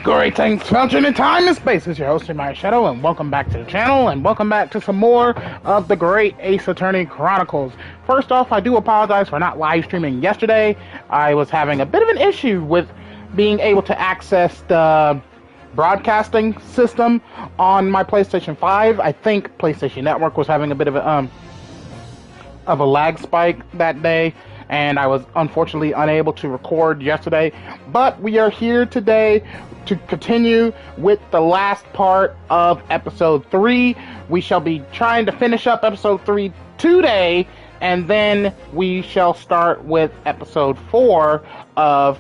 Greetings, children in time and space. It's your host, Tomoya Shadow, and welcome back to the channel, and welcome back to some more of the great Ace Attorney Chronicles. First off, I do apologize for not live streaming yesterday. I was having a bit of an issue with being able to access the broadcasting system on my PlayStation 5. I think PlayStation Network was having a bit of a lag spike that day, and I was unfortunately unable to record yesterday. But we are here today to continue with the last part of episode 3. We shall be trying to finish up episode 3 today, and then we shall start with episode 4 of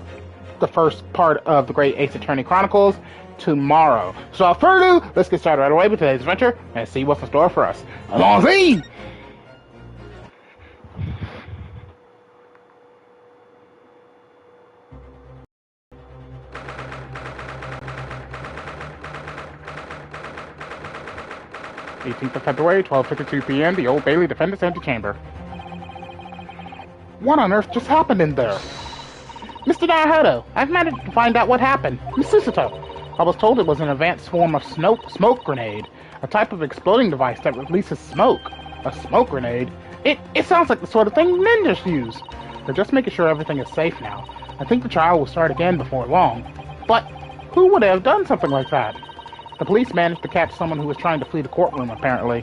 the first part of the Great Ace Attorney Chronicles tomorrow. So without further ado, let's get started right away with today's adventure and see what's in store for us. Allons-y! (18th of February, 12:52 p.m., the Old Bailey Defendant's Antechamber. What on earth just happened in there? Mr. Naruhodo, I've managed to find out what happened. Miss Susato, I was told it was an advanced form of smoke grenade, a type of exploding device that releases smoke. A smoke grenade? It sounds like the sort of thing ninjas use. They're just making sure everything is safe now. I think the trial will start again before long. But who would have done something like that? The police managed to catch someone who was trying to flee the courtroom, apparently.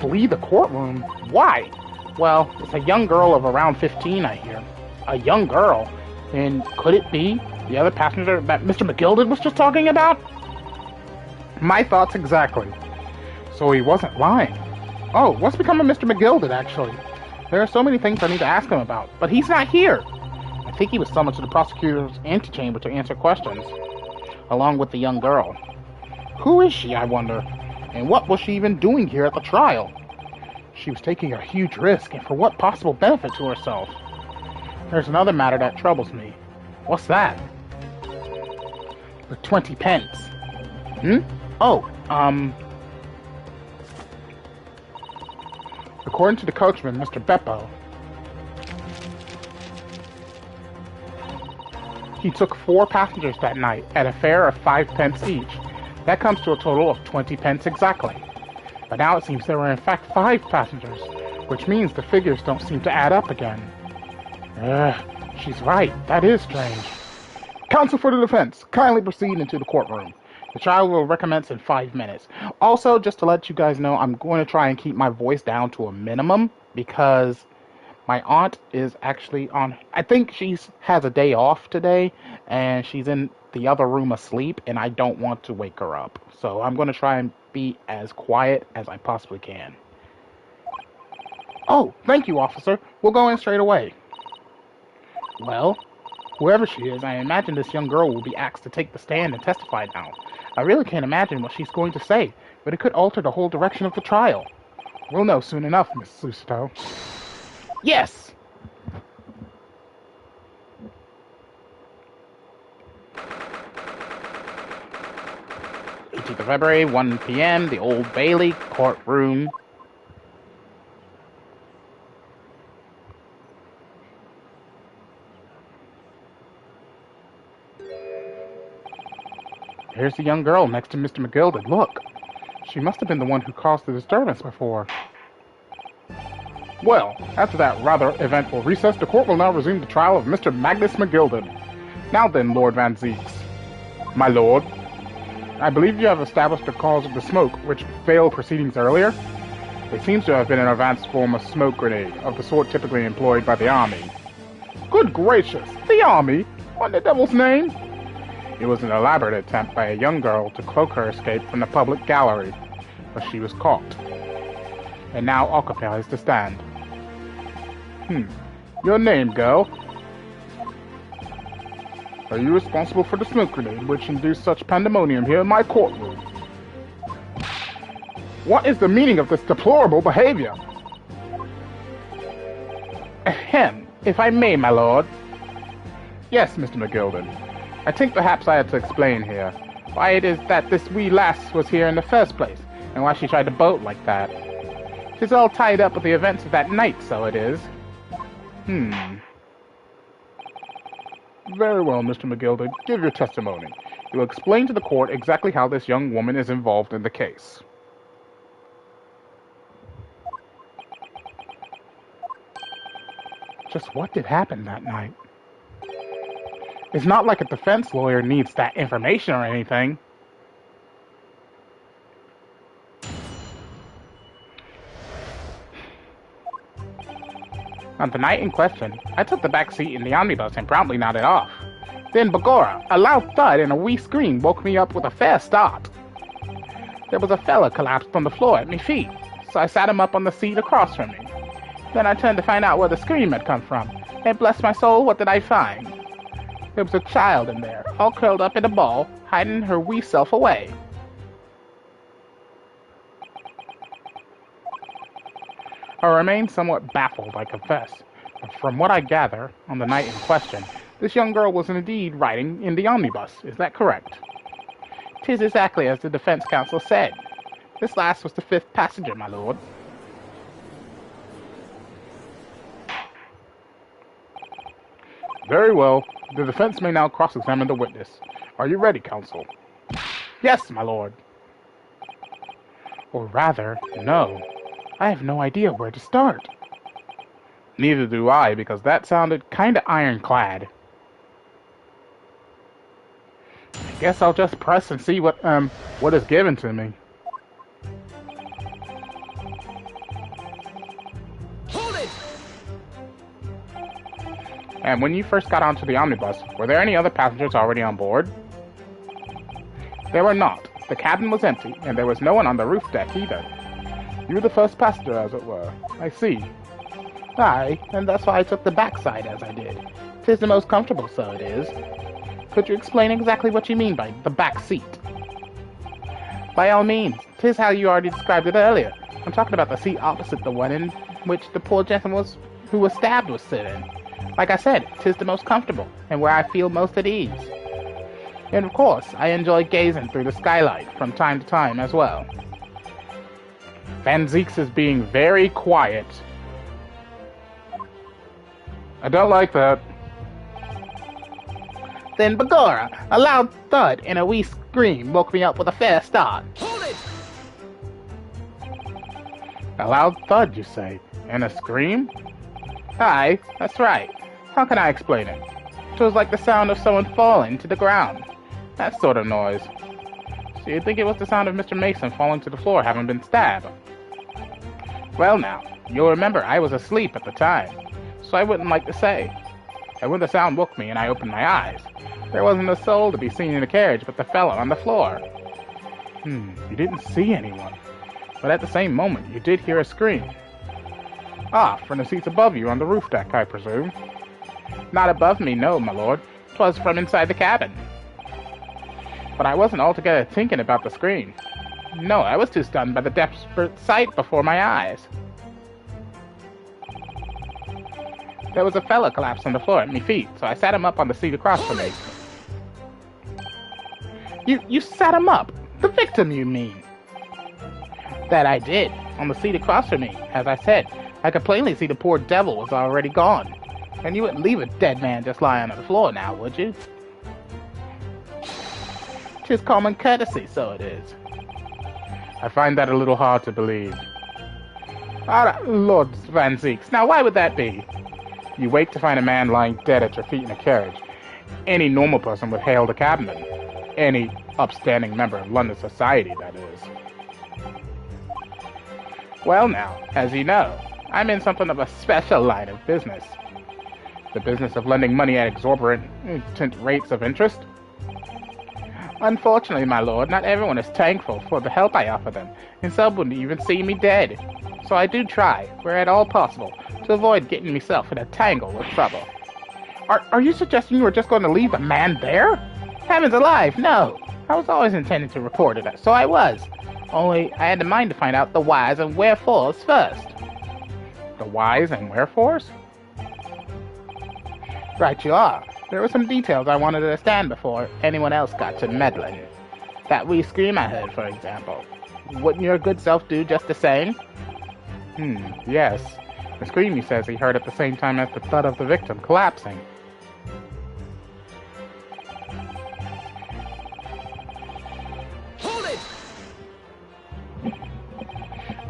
Flee the courtroom? Why? Well, it's a young girl of around 15, I hear. A young girl? And could it be the other passenger that Mr. McGilded was just talking about? My thoughts exactly. So he wasn't lying. Oh, what's become of Mr. McGilded, actually? There are so many things I need to ask him about, but he's not here. I think he was summoned to the prosecutor's antechamber to answer questions, along with the young girl. Who is she, I wonder? And what was she even doing here at the trial? She was taking a huge risk, and for what possible benefit to herself? There's another matter that troubles me. What's that? The 20 pence. Oh, according to the coachman, Mr. Beppo, he took 4 passengers that night at a fare of 5 pence each. That comes to a total of 20 pence exactly. But now it seems there were in fact 5 passengers, which means the figures don't seem to add up again. She's right. That is strange. Counsel for the defense, kindly proceed into the courtroom. The trial will recommence in 5 minutes. Also, just to let you guys know, I'm going to try and keep my voice down to a minimum because my aunt is actually on... I think she has a day off today, and she's in the other room asleep, and I don't want to wake her up. So I'm going to try and be as quiet as I possibly can. Oh, thank you, officer. We'll go in straight away. Well, whoever she is, I imagine this young girl will be asked to take the stand and testify now. I really can't imagine what she's going to say, but it could alter the whole direction of the trial. We'll know soon enough, Miss Susato. Yes! (18th of February, 1 p.m., the Old Bailey courtroom. Here's the young girl next to Mr. McGilded. Look, she must have been the one who caused the disturbance before. Well, after that rather eventful recess, the court will now resume the trial of Mr. Magnus McGilded. Now then, Lord Van Zeeks. My lord, I believe you have established the cause of the smoke, which failed proceedings earlier. It seems to have been an advanced form of smoke grenade, of the sort typically employed by the army. Good gracious, the army? What in the devil's name? It was an elaborate attempt by a young girl to cloak her escape from the public gallery, but she was caught, and now occupies the stand. Your name, girl? Are you responsible for the smoke grenade which induced such pandemonium here in my courtroom? What is the meaning of this deplorable behavior? Ahem, if I may, my lord. Yes, Mr. McGilded. I think perhaps I had to explain here why it is that this wee lass was here in the first place, and why she tried to boat like that. 'Tis all tied up with the events of that night, so it is. Very well, Mr. McGilded. Give your testimony. You will explain to the court exactly how this young woman is involved in the case. Just what did happen that night? It's not like a defense lawyer needs that information or anything. On the night in question, I took the back seat in the omnibus and promptly nodded off. Then Bagora, a loud thud and a wee scream woke me up with a fair start. There was a fella collapsed on the floor at my feet, so I sat him up on the seat across from me. Then I turned to find out where the scream had come from, and bless my soul, what did I find? There was a child in there, all curled up in a ball, hiding her wee self away. I remained somewhat baffled, I confess. But from what I gather, on the night in question, this young girl was indeed riding in the omnibus. Is that correct? 'Tis exactly as the defense counsel said. This last was the 5th passenger, my lord. Very well. The defense may now cross-examine the witness. Are you ready, counsel? Yes, my lord. Or rather, no. I have no idea where to start. Neither do I, because that sounded kinda ironclad. I guess I'll just press and see what is given to me. Hold it! And when you first got onto the omnibus, were there any other passengers already on board? There were not. The cabin was empty, and there was no one on the roof deck either. You were the first passenger, as it were. I see. Aye, and that's why I took the backside as I did. 'Tis the most comfortable, so it is. Could you explain exactly what you mean by the back seat? By all means. 'Tis how you already described it earlier. I'm talking about the seat opposite the one in which the poor gentleman who was stabbed was sitting. Like I said, 'tis the most comfortable, and where I feel most at ease. And of course, I enjoy gazing through the skylight from time to time as well. Van Zeeks is being very quiet. I don't like that. Then Bagora, a loud thud and a wee scream woke me up with a fair start. Hold it! A loud thud, you say? And a scream? Aye, that's right. How can I explain it? It was like the sound of someone falling to the ground. That sort of noise. So you'd think it was the sound of Mr. Mason falling to the floor having been stabbed. Well now, you'll remember I was asleep at the time, so I wouldn't like to say. And when the sound woke me and I opened my eyes, there wasn't a soul to be seen in the carriage but the fellow on the floor. You didn't see anyone, but at the same moment you did hear a scream. Ah, from the seats above you on the roof deck, I presume. Not above me, no, my lord. 'Twas from inside the cabin. But I wasn't altogether thinking about the scream. No, I was too stunned by the desperate sight before my eyes. There was a fella collapsed on the floor at my feet, so I sat him up on the seat across from me. You sat him up? The victim, you mean? That I did, on the seat across from me. As I said, I could plainly see the poor devil was already gone. And you wouldn't leave a dead man just lying on the floor now, would you? 'Tis common courtesy, so it is. I find that a little hard to believe. Lord Van Zeeks, now why would that be? You wake to find a man lying dead at your feet in a carriage. Any normal person would hail the cabman. Any upstanding member of London society, that is. Well now, as you know, I'm in something of a special line of business. The business of lending money at exorbitant rates of interest. Unfortunately, my lord, not everyone is thankful for the help I offer them, and some wouldn't even see me dead. So I do try, where at all possible, to avoid getting myself in a tangle of trouble. Are you suggesting you were just going to leave the man there? Heavens alive, no! I was always intending to report it, so I was. Only, I had in mind to find out the whys and wherefores first. The whys and wherefores? Right you are. There were some details I wanted to understand before anyone else got to meddling. That wee scream I heard, for example. Wouldn't your good self do just the same? Yes. The scream he says he heard at the same time as the thud of the victim collapsing.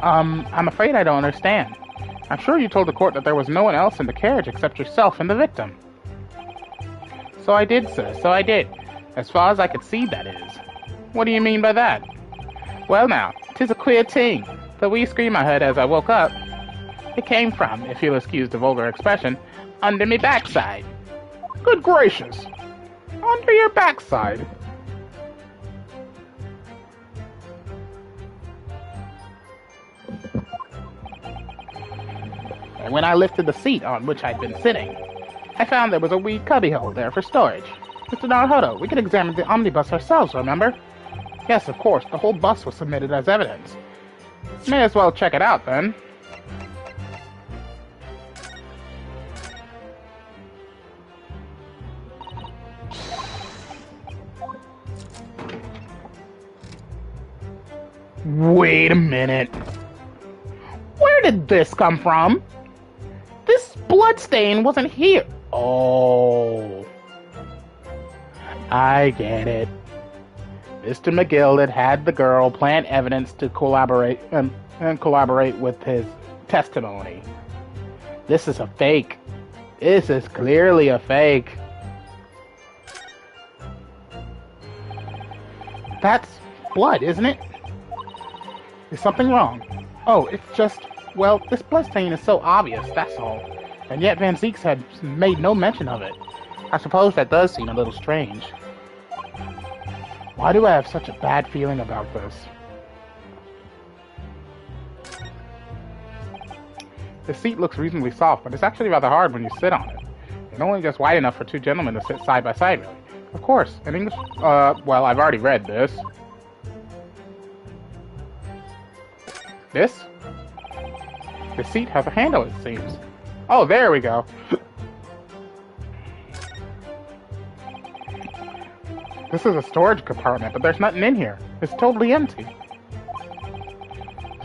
I'm afraid I don't understand. I'm sure you told the court that there was no one else in the carriage except yourself and the victim. So I did, sir, so I did. As far as I could see, that is. What do you mean by that? Well now, 'tis a queer thing. The wee scream I heard as I woke up, it came from, if you'll excuse the vulgar expression, under me backside. Good gracious! Under your backside? And when I lifted the seat on which I'd been sitting, I found there was a wee cubbyhole there for storage. Mr. Naruhodo, we could examine the omnibus ourselves, remember? Yes, of course, the whole bus was submitted as evidence. May as well check it out, then. Wait a minute. Where did this come from? This bloodstain wasn't here. Oh. I get it. Mr. McGill had the girl plant evidence to collaborate with his testimony. This is a fake. This is clearly a fake. That's blood, isn't it? Is something wrong? Oh, it's just, well, this bloodstain is so obvious, that's all. And yet Van Zieks had made no mention of it. I suppose that does seem a little strange. Why do I have such a bad feeling about this? The seat looks reasonably soft, but it's actually rather hard when you sit on it. It's only just wide enough for two gentlemen to sit side by side, really. Of course, in English, well, I've already read this. This? The seat has a handle, it seems. Oh, there we go. This is a storage compartment, but there's nothing in here. It's totally empty.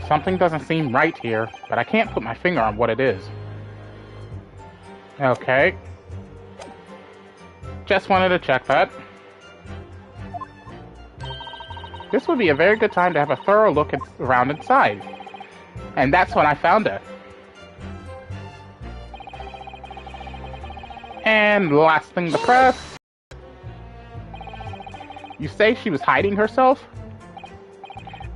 Something doesn't seem right here, but I can't put my finger on what it is. Okay. Just wanted to check that. This would be a very good time to have a thorough look around inside. And that's when I found it. And last thing to press. You say she was hiding herself?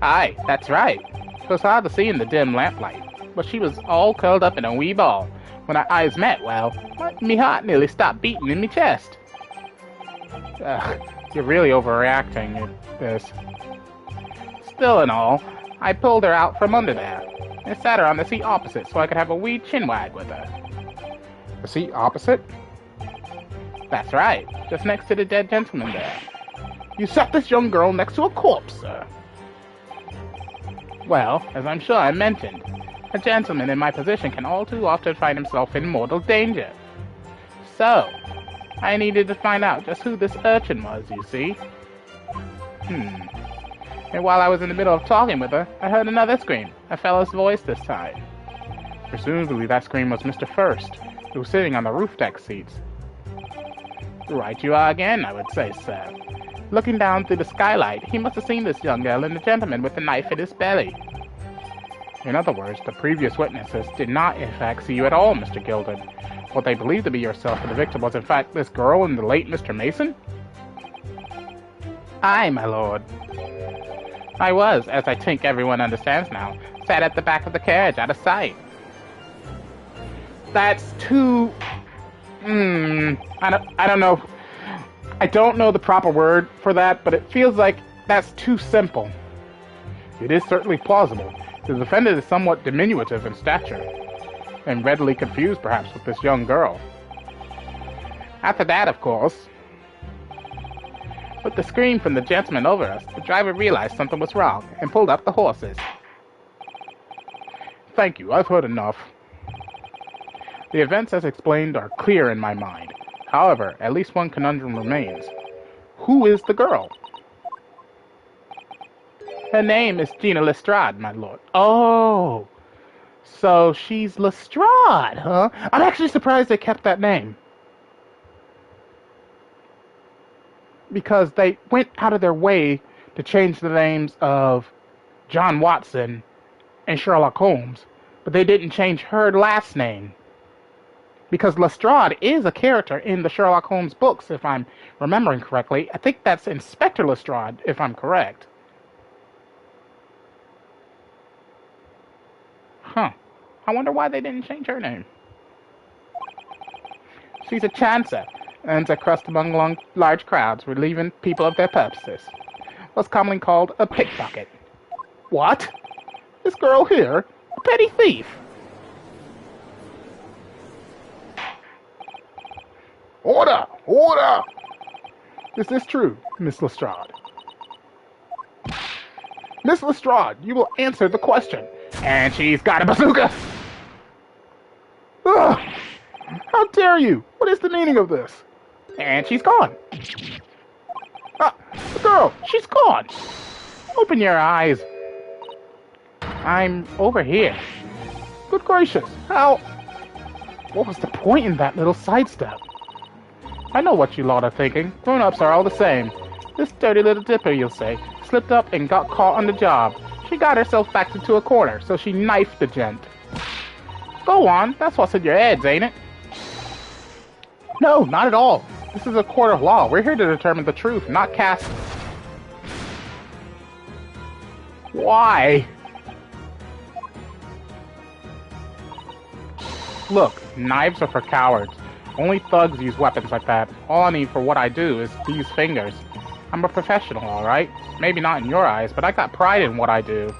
Aye, that's right. It was hard to see in the dim lamplight, but she was all curled up in a wee ball. When our eyes met, well, me heart nearly stopped beating in me chest. You're really overreacting, this. Still and all, I pulled her out from under there, and sat her on the seat opposite so I could have a wee chinwag with her. The seat opposite? That's right, just next to the dead gentleman there. You sat this young girl next to a corpse, sir. Well, as I'm sure I mentioned, a gentleman in my position can all too often find himself in mortal danger. So, I needed to find out just who this urchin was, you see. And while I was in the middle of talking with her, I heard another scream, a fellow's voice this time. Presumably that scream was Mr. First, who was sitting on the roof deck seats. Right you are again, I would say, sir. Looking down through the skylight, he must have seen this young girl and the gentleman with the knife in his belly. In other words, the previous witnesses did not in fact see you at all, Mr. Gilden. What they believed to be yourself and the victim was in fact this girl and the late Mr. Mason? Aye, my lord. I was, as I think everyone understands now, sat at the back of the carriage out of sight. That's too... I don't know. I don't know the proper word for that, but it feels like that's too simple. It is certainly plausible. The defendant is somewhat diminutive in stature, and readily confused perhaps with this young girl. After that, of course, with the scream from the gentleman over us, the driver realized something was wrong and pulled up the horses. Thank you, I've heard enough. The events as explained are clear in my mind. However, at least one conundrum remains. Who is the girl? Her name is Gina Lestrade, my lord. Oh, so she's Lestrade, huh? I'm actually surprised they kept that name. Because they went out of their way to change the names of John Watson in Sherlock Holmes, but they didn't change her last name. Because Lestrade is a character in the Sherlock Holmes books, if I'm remembering correctly. I think that's Inspector Lestrade, if I'm correct. Huh. I wonder why they didn't change her name. She's a chancer, earns a crust among large crowds, relieving people of their purposes. What's commonly called a pickpocket. What? This girl here? A petty thief? Order! Order! Is this true, Miss Lestrade? Miss Lestrade, you will answer the question. And she's got a bazooka! Ugh! How dare you? What is the meaning of this? And she's gone. Ah, the girl, she's gone. Open your eyes. I'm over here. Good gracious, how... What was the point in that little sidestep? I know what you lot are thinking. Grown-ups are all the same. This dirty little dipper, you'll say, slipped up and got caught on the job. She got herself backed into a corner, so she knifed the gent. Go on, that's what's in your heads, ain't it? No, not at all. This is a court of law. We're here to determine the truth, not cast... Why? Look, knives are for cowards. Only thugs use weapons like that. All I need for what I do is these fingers. I'm a professional, alright? Maybe not in your eyes, but I got pride in what I do.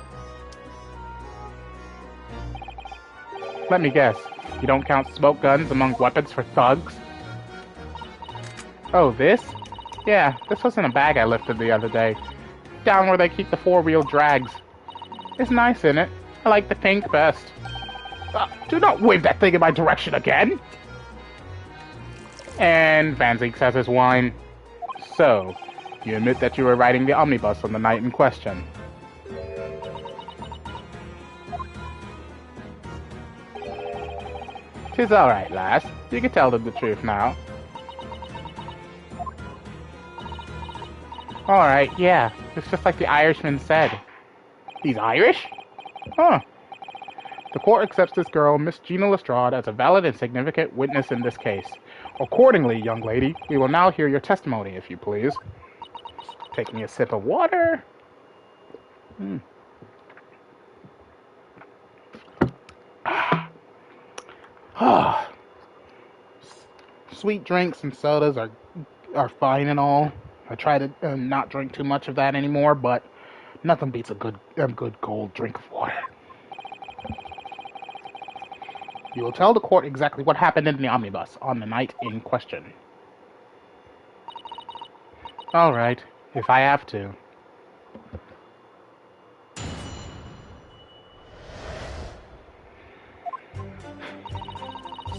Let me guess. You don't count smoke guns among weapons for thugs? Oh, this? Yeah, this was in a bag I lifted the other day. Down where they keep the four-wheel drags. It's nice, isn't it? I like the pink best. Do not wave that thing in my direction again! And Van Zeke says his wine. So, you admit that you were riding the omnibus on the night in question. "'Tis alright, lass. You can tell them the truth now." Alright, yeah. It's just like the Irishman said. He's Irish? Huh. The court accepts this girl, Miss Gina Lestrade, as a valid and significant witness in this case. Accordingly, young lady, we will now hear your testimony, if you please. Take me a sip of water. Sweet drinks and sodas are fine and all. I try to not drink too much of that anymore, but nothing beats a good cold drink of water. You will tell the court exactly what happened in the omnibus on the night in question. Alright, if I have to.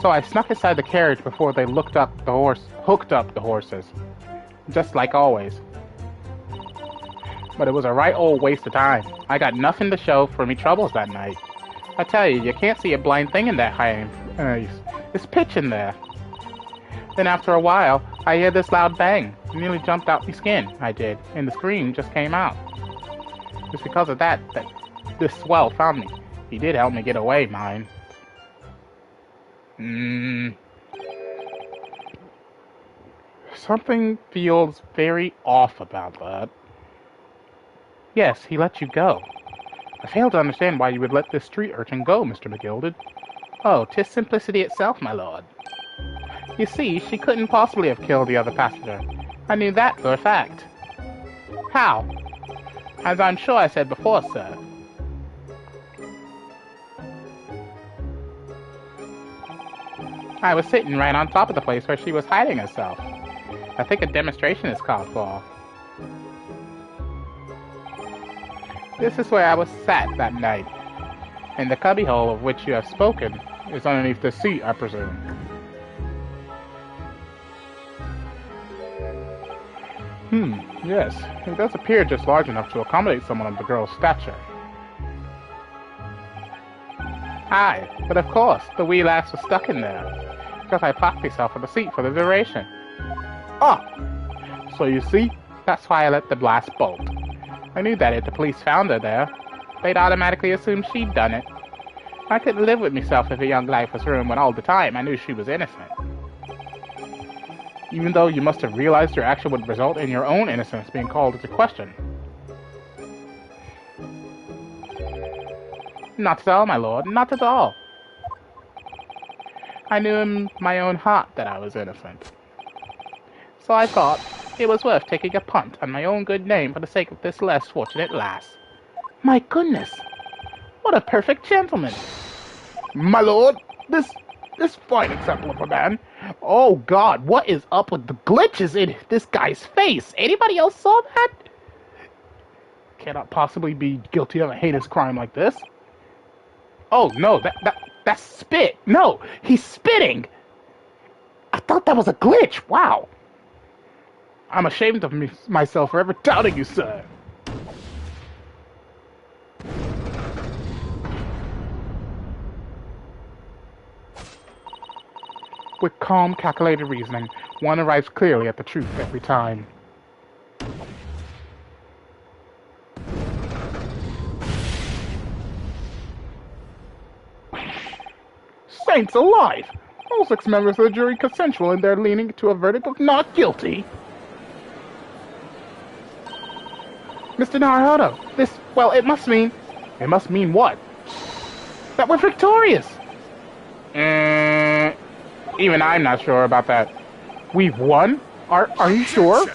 So I snuck inside the carriage before they hooked up the horses. Just like always. But it was a right old waste of time. I got nothing to show for me troubles that night. I tell you, you can't see a blind thing in that high ice. It's pitch in there. Then after a while, I hear this loud bang. It nearly jumped out my skin, I did, and the scream just came out. It's because of that this swell found me. He did help me get away, mind. Something feels very off about that. Yes, he let you go. I fail to understand why you would let this street urchin go, Mr. McGilded. Oh, 'tis simplicity itself, my lord. You see, she couldn't possibly have killed the other passenger. I knew that for a fact. How? As I'm sure I said before, sir. I was sitting right on top of the place where she was hiding herself. I think a demonstration is called for. This is where I was sat that night, and the cubbyhole of which you have spoken is underneath the seat, I presume. Yes, it does appear just large enough to accommodate someone of the girl's stature. Aye, but of course, the wee lass was stuck in there, because I parked myself on the seat for the duration. So you see, that's why I let the blast bolt. I knew that if the police found her there, they'd automatically assume she'd done it. I couldn't live with myself if a young life was ruined when all the time I knew she was innocent. Even though you must have realized your action would result in your own innocence being called into question. Not at all, my lord, not at all. I knew in my own heart that I was innocent. So I thought it was worth taking a punt on my own good name for the sake of this less fortunate lass. My goodness! What a perfect gentleman! My lord, this fine example of a man. Oh God, what is up with the glitches in this guy's face? Anybody else saw that? Cannot possibly be guilty of a heinous crime like this. Oh no, that's spit. No, he's spitting. I thought that was a glitch. Wow. I'm ashamed of myself for ever doubting you, sir. With calm, calculated reasoning, one arrives clearly at the truth every time. Saints alive! All 6 members of the jury consensual in their leaning to a verdict of not guilty. Mr. Naruhodo, it must mean what? That we're victorious! Even I'm not sure about that. We've won? Are you sure?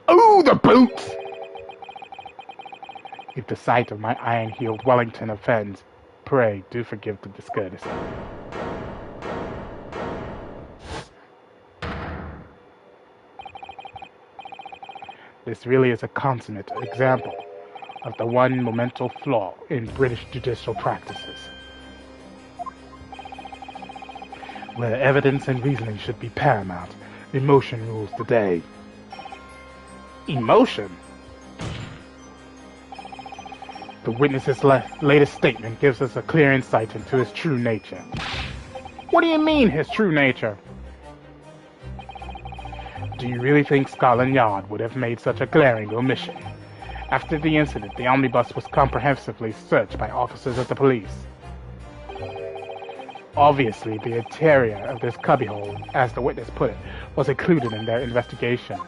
Oh, the boots! If the sight of my iron-heeled Wellington offends, pray do forgive the discourtesy. This really is a consummate example of the one monumental flaw in British judicial practices, where evidence and reasoning should be paramount. Emotion rules the day. Emotion? The witness's latest statement gives us a clear insight into his true nature. What do you mean, his true nature? Do you really think Scotland Yard would have made such a glaring omission? After the incident, the omnibus was comprehensively searched by officers of the police. Obviously, the interior of this cubbyhole, as the witness put it, was included in their investigation.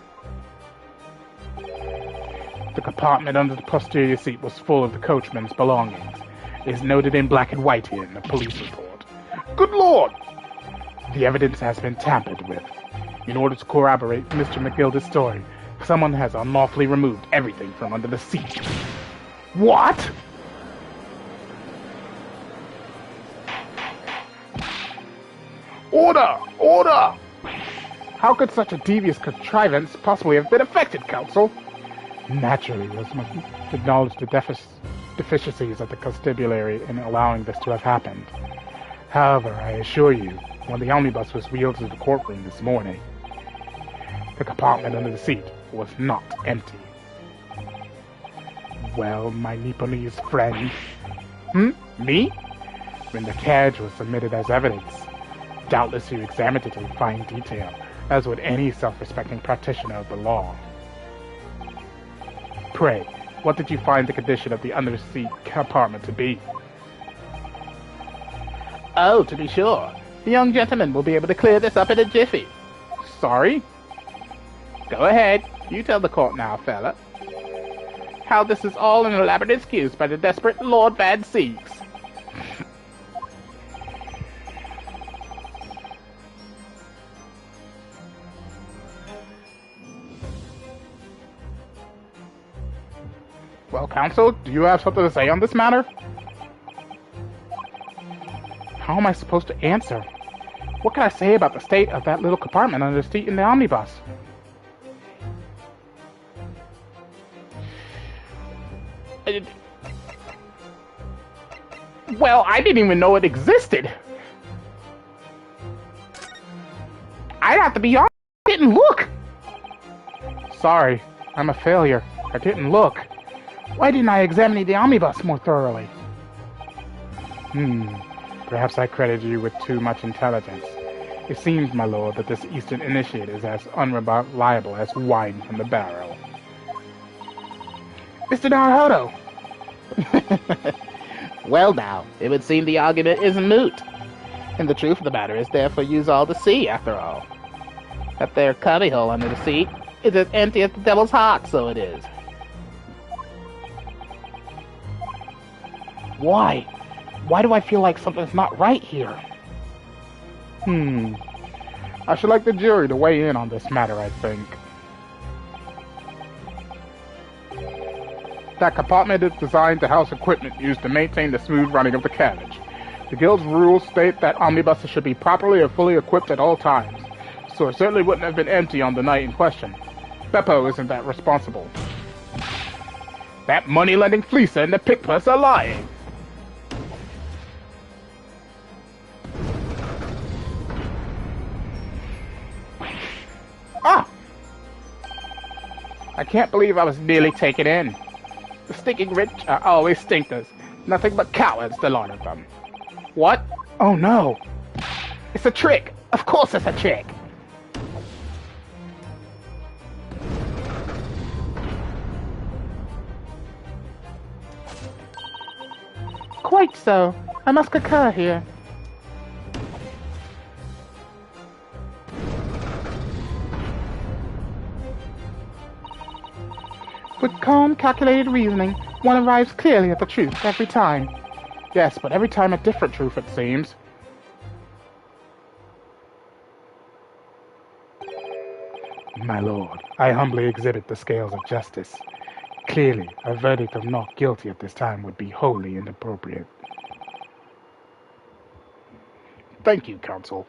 The compartment under the posterior seat was full of the coachman's belongings. It is noted in black and white here in the police report. Good Lord! The evidence has been tampered with. In order to corroborate Mr. McGilda's story, someone has unlawfully removed everything from under the seat. What? Order! Order! How could such a devious contrivance possibly have been effected, counsel? Naturally, we must acknowledge the deficiencies of the constabulary in allowing this to have happened. However, I assure you, when the omnibus was wheeled to the courtroom this morning, the compartment under the seat was not empty. Well, my Nipponese friend. Me? When the carriage was submitted as evidence, doubtless you examined it in fine detail, as would any self-respecting practitioner of the law. Pray, what did you find the condition of the under-seat compartment to be? Oh, to be sure. The young gentleman will be able to clear this up in a jiffy. Sorry? Go ahead. You tell the court now, fella. How this is all an elaborate excuse by the desperate Lord Van Seeks. Well, counsel, do you have something to say on this matter? How am I supposed to answer? What can I say about the state of that little compartment under the seat in the omnibus? Well, I didn't even know it existed. I'd have to be honest, I didn't look. Sorry, I'm a failure. I didn't look. Why didn't I examine the omnibus more thoroughly? Perhaps I credited you with too much intelligence. It seems, my lord, that this Eastern initiate is as unreliable as wine from the barrel. Mr. Naruhodo! Well now, it would seem the argument is moot. And the truth of the matter is there for you all to see, after all. That there cubbyhole under the seat is as empty as the devil's heart, so it is. Why? Why do I feel like something's not right here? I should like the jury to weigh in on this matter, I think. That compartment is designed to house equipment used to maintain the smooth running of the carriage. The Guild's rules state that omnibuses should be properly and fully equipped at all times, so it certainly wouldn't have been empty on the night in question. Beppo isn't that responsible. That money-lending fleecer and the pickpurse are lying! Ah! I can't believe I was nearly taken in. The stinking rich are always stinkers. Nothing but cowards, the lot of them. What? Oh no! It's a trick! Of course it's a trick! Quite so. I must concur here. With calm, calculated reasoning, one arrives clearly at the truth every time. Yes, but every time a different truth, it seems. My lord, I humbly exhibit the scales of justice. Clearly, a verdict of not guilty at this time would be wholly inappropriate. Thank you, counsel.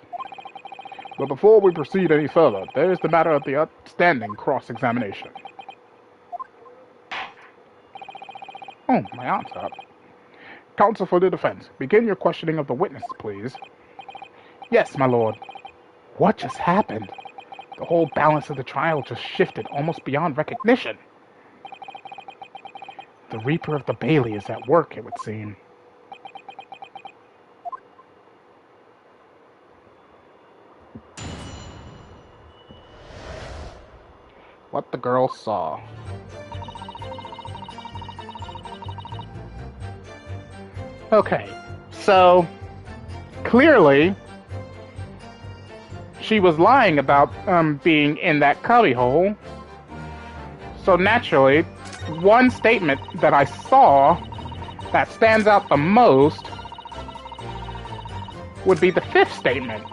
But before we proceed any further, there is the matter of the outstanding cross-examination. Oh, my aunt's up. Counsel for the defense, begin your questioning of the witness, please. Yes, my lord. What just happened? The whole balance of the trial just shifted almost beyond recognition. The Reaper of the Bailey is at work, it would seem. What the girl saw. Okay, so clearly she was lying about being in that cubbyhole. So naturally, one statement that I saw that stands out the most would be the fifth statement.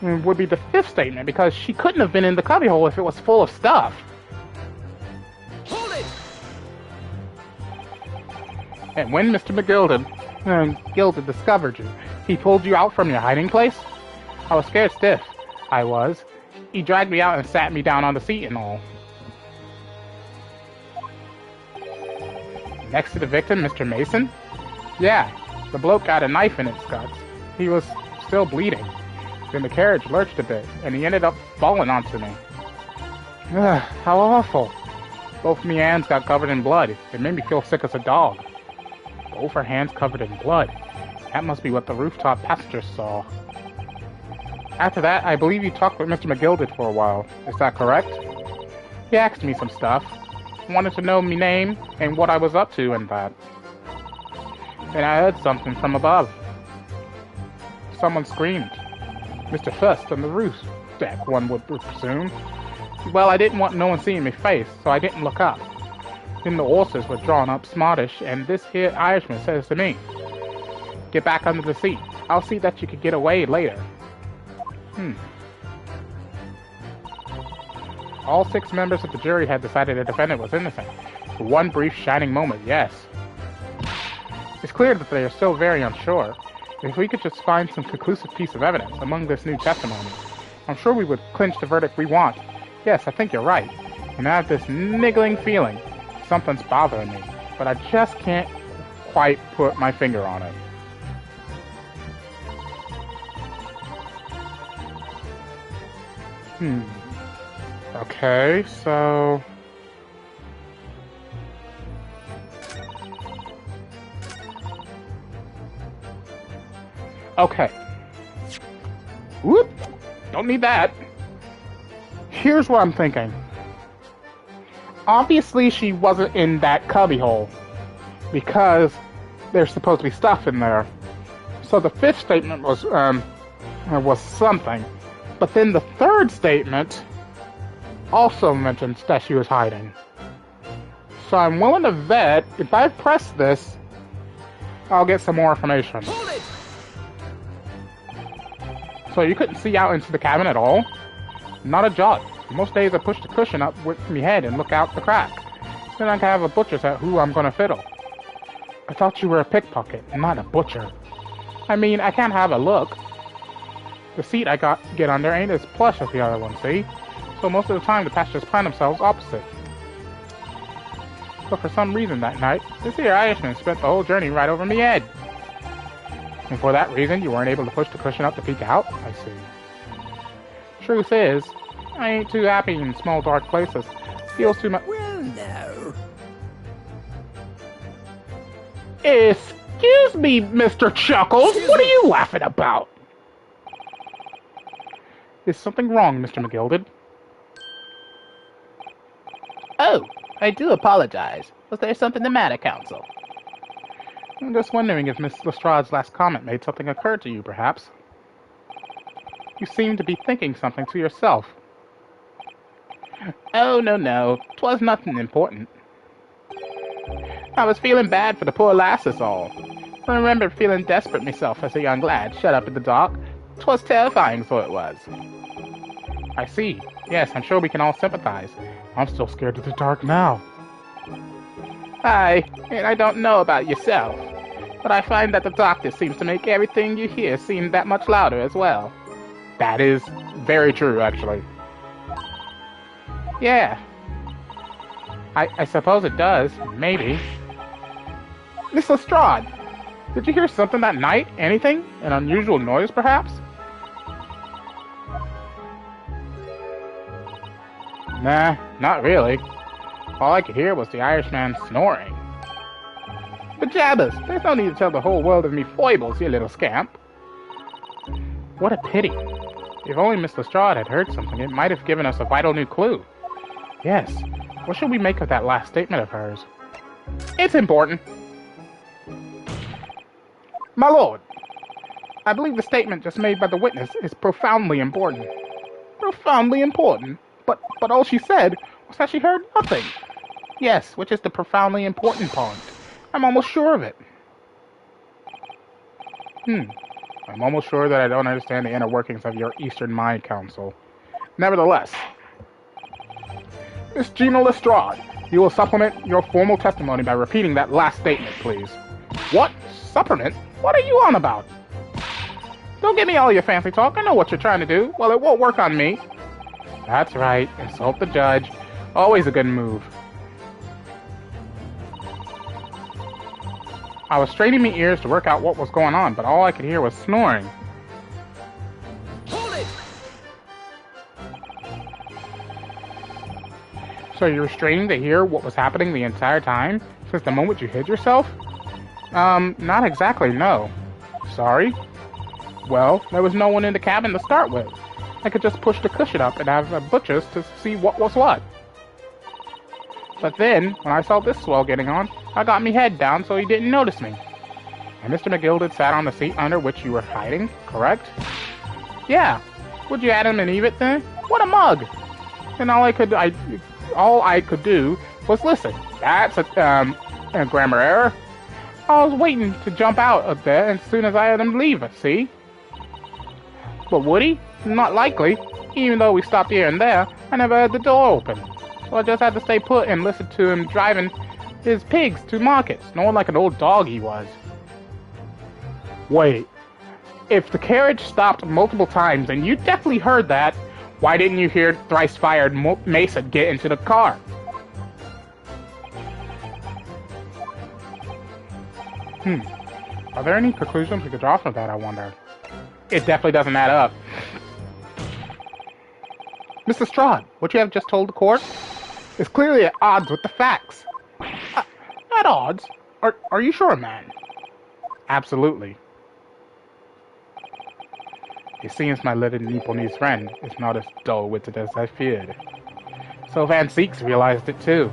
Would be the fifth statement, because she couldn't have been in the cubbyhole if it was full of stuff. And when Mr. Gilded discovered you, he pulled you out from your hiding place? I was scared stiff. I was. He dragged me out and sat me down on the seat and all. Next to the victim, Mr. Mason? Yeah, the bloke got a knife in his guts. He was still bleeding. Then the carriage lurched a bit, and he ended up falling onto me. Ugh, how awful. Both me hands got covered in blood. It made me feel sick as a dog. Both her hands covered in blood. That must be what the rooftop passengers saw. After that, I believe you talked with Mr. McGilded for a while. Is that correct? He asked me some stuff. Wanted to know me name and what I was up to and that. Then I heard something from above. Someone screamed. Mr. First on the roof deck, one would presume. Well, I didn't want no one seeing me face, so I didn't look up. Then the horses were drawn up smartish, and this here Irishman says to me, "Get back under the seat. I'll see that you can get away later." All 6 members of the jury had decided the defendant was innocent. For one brief shining moment, yes. It's clear that they are still very unsure. If we could just find some conclusive piece of evidence among this new testimony, I'm sure we would clinch the verdict we want. Yes, I think you're right. And I have this niggling feeling something's bothering me, but I just can't quite put my finger on it. Okay, so... Okay. Whoop! Don't need that. Here's what I'm thinking. Obviously, she wasn't in that cubbyhole because there's supposed to be stuff in there. So the fifth statement was something, but then the third statement also mentions that she was hiding. So I'm willing to bet if I press this, I'll get some more information. So you couldn't see out into the cabin at all? Not a jot. Most days I push the cushion up with my head and look out the crack. Then I can have a butcher's at who I'm gonna fiddle. I thought you were a pickpocket, not a butcher. I mean, I can't have a look. The seat I get under ain't as plush as the other one, see? So most of the time the passengers plan themselves opposite. But for some reason that night, this here Irishman spent the whole journey right over me head. And for that reason, you weren't able to push the cushion up to peek out? I see. Truth is, I ain't too happy in small dark places. Feels too much. Well, no. Excuse me, Mr. Chuckles. What are you laughing about? Is something wrong, Mr. McGilded? Oh, I do apologize. Was there something the matter, Counsel? I'm just wondering if Miss Lestrade's last comment made something occur to you, perhaps. You seem to be thinking something to yourself. Oh, no. 'Twas nothing important. I was feeling bad for the poor lass is all. I remember feeling desperate myself as a young lad, shut up in the dark. 'Twas terrifying, so it was. I see. Yes, I'm sure we can all sympathize. I'm still scared of the dark now. Aye, and I don't know about yourself, but I find that the doctor seems to make everything you hear seem that much louder as well. That is very true, actually. Yeah. I suppose it does. Maybe. Miss Lestrade, did you hear something that night? Anything? An unusual noise, perhaps? Nah, not really. All I could hear was the Irishman snoring. Pajamas! There's no need to tell the whole world of me foibles, you little scamp. What a pity. If only Miss Lestrade had heard something, it might have given us a vital new clue. Yes. What should we make of that last statement of hers? It's important. My lord, I believe the statement just made by the witness is profoundly important. Profoundly important? But all she said was that she heard nothing. Yes, which is the profoundly important part. I'm almost sure of it. I'm almost sure that I don't understand the inner workings of your Eastern Mind Council. Nevertheless, Miss Gina Lestrade, you will supplement your formal testimony by repeating that last statement, please. What? Supplement? What are you on about? Don't give me all your fancy talk. I know what you're trying to do. Well, it won't work on me. That's right. Insult the judge. Always a good move. I was straining my ears to work out what was going on, but all I could hear was snoring. Hold it! So you were straining to hear what was happening the entire time? Since the moment you hid yourself? Not exactly, no. Sorry? Well, there was no one in the cabin to start with. I could just push the cushion up and have a butcher's to see what was what. But then, when I saw this swell getting on, I got me head down so he didn't notice me. And Mr. McGilded sat on the seat under which you were hiding, correct? Yeah. Would you add him and Eve it then? What a mug! And all I could do was listen. That's a grammar error. I was waiting to jump out of there as soon as I had him leave us, see? But would he? Not likely. Even though we stopped here and there, I never had the door open. So I just had to stay put and listen to him driving his pigs to market, snoring like an old dog he was. Wait. If the carriage stopped multiple times and you definitely heard that, why didn't you hear thrice-fired Mason get into the car? Are there any conclusions we could draw from that, I wonder? It definitely doesn't add up. Mr. Strahd, what you have just told the court is clearly at odds with the facts. At odds? Are you sure, man? Absolutely. It seems my little Nipponese friend is not as dull-witted as I feared. So Van Zeeks realized it too.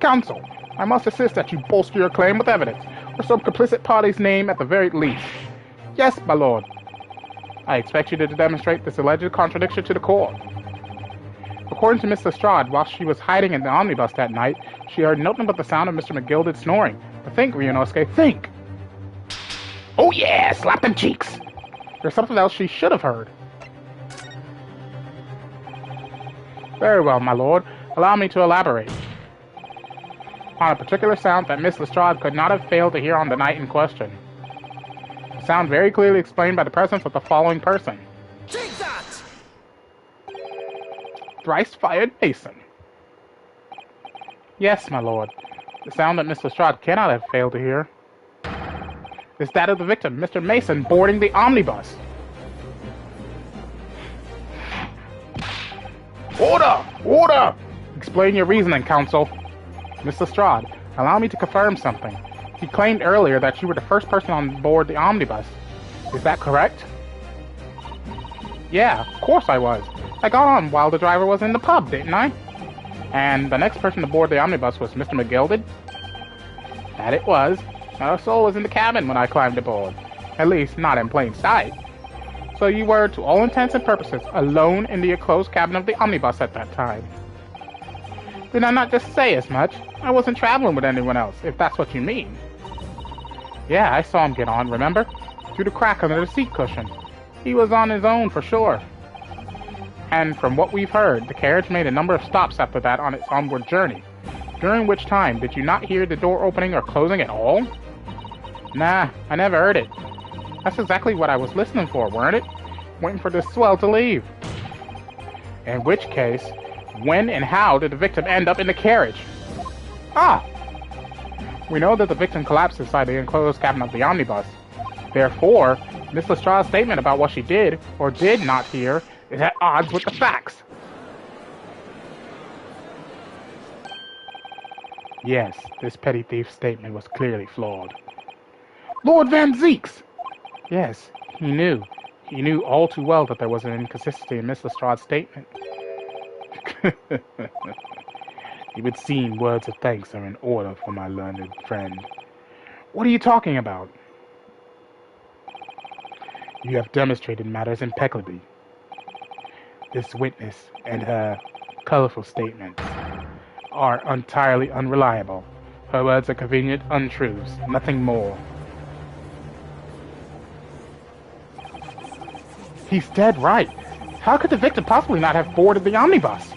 Counsel, I must insist that you bolster your claim with evidence, or some complicit party's name at the very least. Yes, my lord. I expect you to demonstrate this alleged contradiction to the court. According to Miss Lestrade, while she was hiding in the omnibus that night, she heard nothing but the sound of Mr. McGilded snoring. But think, Ryunosuke, think! Oh yeah, slap them cheeks! There's something else she should have heard. Very well, my lord. Allow me to elaborate. On a particular sound that Miss Lestrade could not have failed to hear on the night in question. The sound very clearly explained by the presence of the following person. Take that! Thrice-fired Mason. Yes, my lord. The sound that Miss Lestrade cannot have failed to hear is that of the victim, Mr. Mason, boarding the omnibus. Order! Order! Explain your reasoning, counsel. Miss Lestrade, allow me to confirm something. You claimed earlier that you were the first person on board the omnibus. Is that correct? Yeah, of course I was. I got on while the driver was in the pub, didn't I? And the next person to board the omnibus was Mr. McGilded? That it was. Not a soul was in the cabin when I climbed aboard. At least, not in plain sight. So you were, to all intents and purposes, alone in the enclosed cabin of the omnibus at that time. Did I not just say as much? I wasn't traveling with anyone else, if that's what you mean. Yeah, I saw him get on, remember? Through the crack under the seat cushion. He was on his own for sure. And from what we've heard, the carriage made a number of stops after that on its onward journey. During which time, did you not hear the door opening or closing at all? Nah, I never heard it. That's exactly what I was listening for, weren't it? Waiting for this swell to leave. In which case, when and how did the victim end up in the carriage? Ah! We know that the victim collapsed inside the enclosed cabin of the omnibus. Therefore, Miss Lestrade's statement about what she did, or did not hear, is at odds with the facts. Yes, this petty thief's statement was clearly flawed. Lord Van Zeeks! Yes, he knew. He knew all too well that there was an inconsistency in Miss Lestrade's statement. It would seem words of thanks are in order for my learned friend. What are you talking about? You have demonstrated matters impeccably. This witness and her colorful statements are entirely unreliable. Her words are convenient untruths, nothing more. He's dead right. How could the victim possibly not have boarded the omnibus?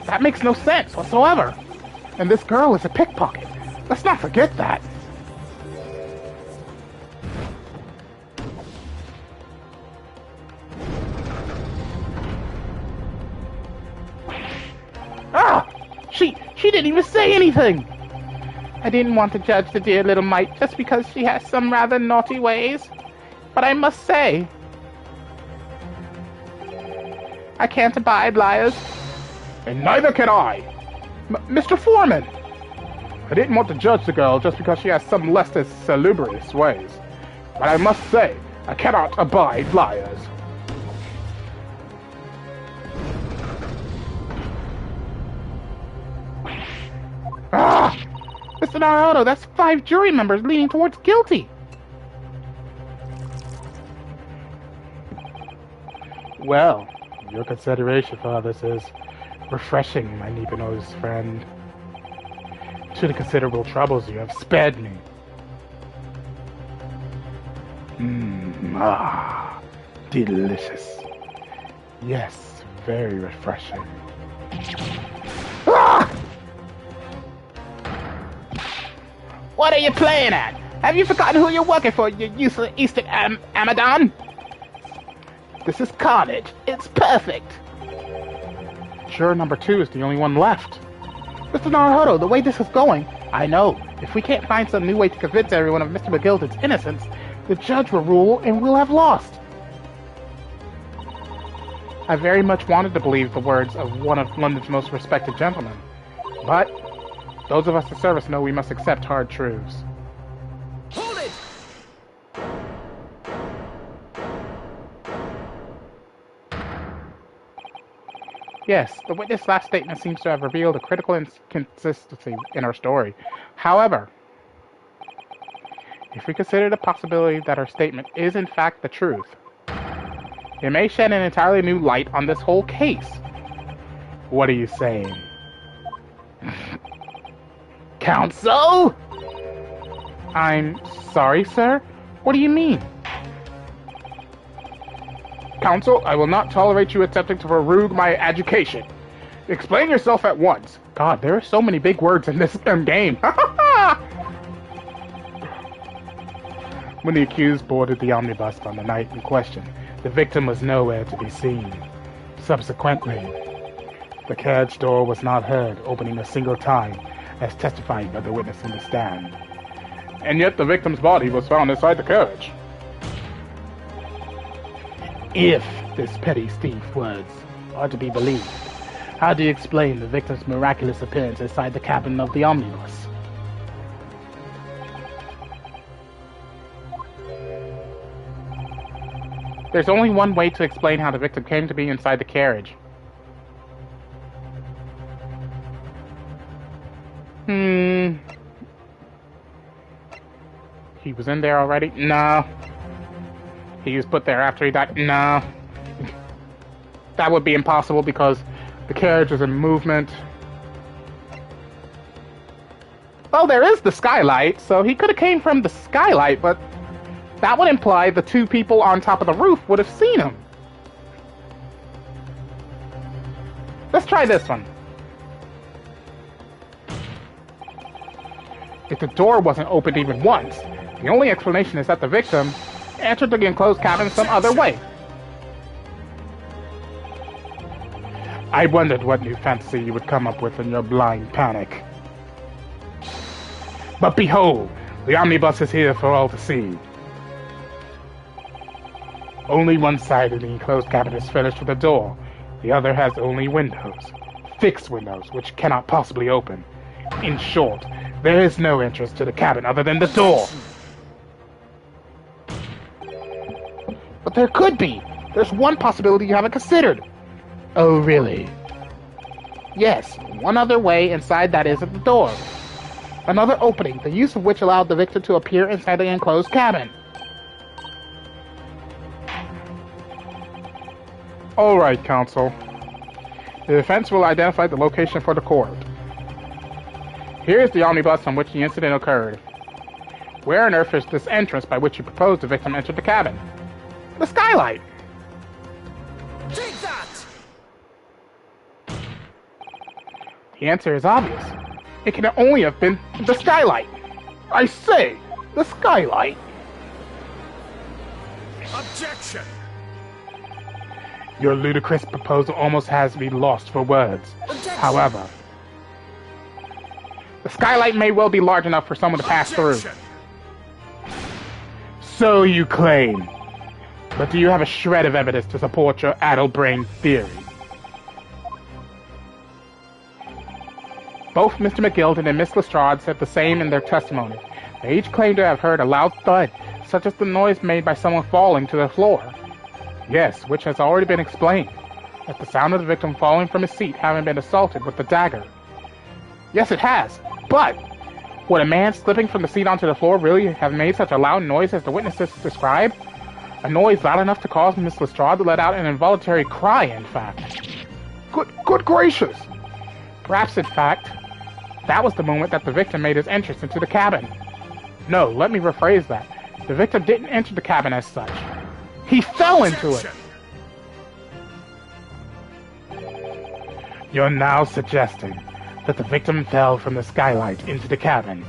That makes no sense whatsoever. And this girl is a pickpocket. Let's not forget that. Ah! She didn't even say anything! I didn't want to judge the dear little mite just because she has some rather naughty ways. But I must say, I can't abide liars. And neither can I. Mr. Foreman! I didn't want to judge the girl just because she has some less than salubrious ways. But I must say, I cannot abide liars. Ah! Mr. Naruto, that's 5 jury members leaning towards guilty. Well, your consideration for others is refreshing, my Nipponese friend. To the considerable troubles you have spared me. Delicious. Yes, very refreshing. Ah! What are you playing at? Have you forgotten who you're working for, you useless Eastern Amadon? This is carnage. It's perfect. Juror number 2 is the only one left. Mr. Naruto, the way this is going, I know. If we can't find some new way to convince everyone of Mr. McGilded's innocence, the judge will rule and we'll have lost. I very much wanted to believe the words of one of London's most respected gentlemen. But those of us in service know we must accept hard truths. Hold it! Yes, the witness' last statement seems to have revealed a critical inconsistency in our story. However, if we consider the possibility that her statement is in fact the truth, it may shed an entirely new light on this whole case. What are you saying? Counsel? I'm sorry, sir? What do you mean? Counsel, I will not tolerate you attempting to prorogue my education. Explain yourself at once. God, there are so many big words in this game. When the accused boarded the omnibus on the night in question, the victim was nowhere to be seen. Subsequently, the carriage door was not heard opening a single time, as testified by the witness in the stand. And yet the victim's body was found inside the carriage. If this petty thief's words are to be believed, how do you explain the victim's miraculous appearance inside the cabin of the omnibus? There's only one way to explain how the victim came to be inside the carriage. He was in there already? No. He was put there after he died? No. That would be impossible because the carriage is in movement. Oh, there is the skylight, so he could have came from the skylight, but that would imply the two people on top of the roof would have seen him. Let's try this one. If the door wasn't opened even once, the only explanation is that the victim entered the enclosed cabin some other way. I wondered what new fantasy you would come up with in your blind panic. But behold, the omnibus is here for all to see. Only one side of the enclosed cabin is furnished with a door. The other has only windows. Fixed windows, which cannot possibly open. In short, there is no entrance to the cabin other than the door. But there could be. There's one possibility you haven't considered. Oh, really? Yes, one other way inside that isn't the door. Another opening, the use of which allowed the victim to appear inside the enclosed cabin. All right, counsel. The defense will identify the location for the court. Here is the omnibus on which the incident occurred. Where on earth is this entrance by which you propose the victim entered the cabin? The skylight! Take that! The answer is obvious. It can only have been the skylight. I say, the skylight. Objection! Your ludicrous proposal almost has me lost for words. Objection. However, the skylight may well be large enough for someone to pass through. Objection. So you claim. But do you have a shred of evidence to support your addle-brained theory? Both Mr. McGilden and Miss Lestrade said the same in their testimony. They each claimed to have heard a loud thud, such as the noise made by someone falling to the floor. Yes, which has already been explained, at the sound of the victim falling from his seat having been assaulted with the dagger. Yes, it has, but would a man slipping from the seat onto the floor really have made such a loud noise as the witnesses described? A noise loud enough to cause Miss Lestrade to let out an involuntary cry, in fact. Good gracious! Perhaps, in fact, that was the moment that the victim made his entrance into the cabin. No, let me rephrase that. The victim didn't enter the cabin as such. He fell into it! You're now suggesting that the victim fell from the skylight into the cabin.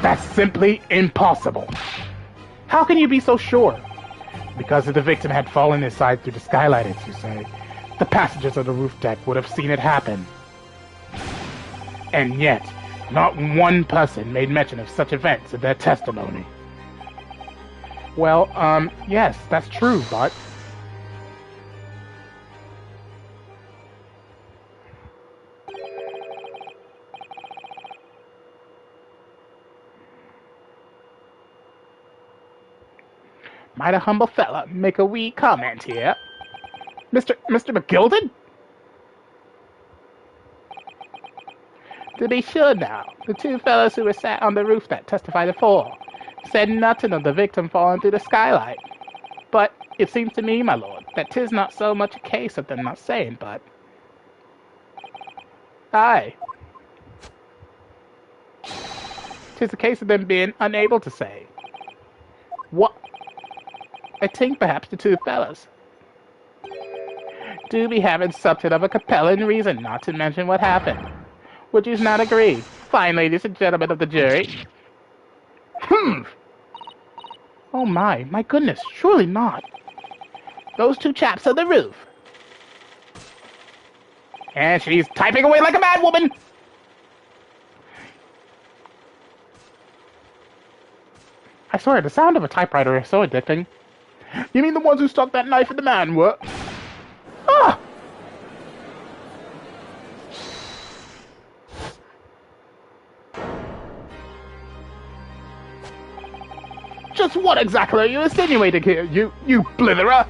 That's simply impossible. How can you be so sure? Because if the victim had fallen inside through the skylight, as you say, the passengers of the roof deck would have seen it happen. And yet, not one person made mention of such events in their testimony. Well, yes, that's true, but... Might a humble fella make a wee comment here? Mr. McGilded? To be sure now, the two fellows who were sat on the roof that testified afore said nothing of the victim falling through the skylight. But it seems to me, my lord, that 'tis not so much a case of them not saying, but... Aye. 'Tis a case of them being unable to say. What? I think perhaps the two fellows do be having something of a compelling reason not to mention what happened. Would you not agree? Fine, ladies and gentlemen of the jury. Oh my goodness, surely not. Those two chaps on the roof. And she's typing away like a mad woman. I swear, the sound of a typewriter is so addicting. You mean the ones who stuck that knife in the man, what? Ah! Just what exactly are you insinuating here, you blitherer?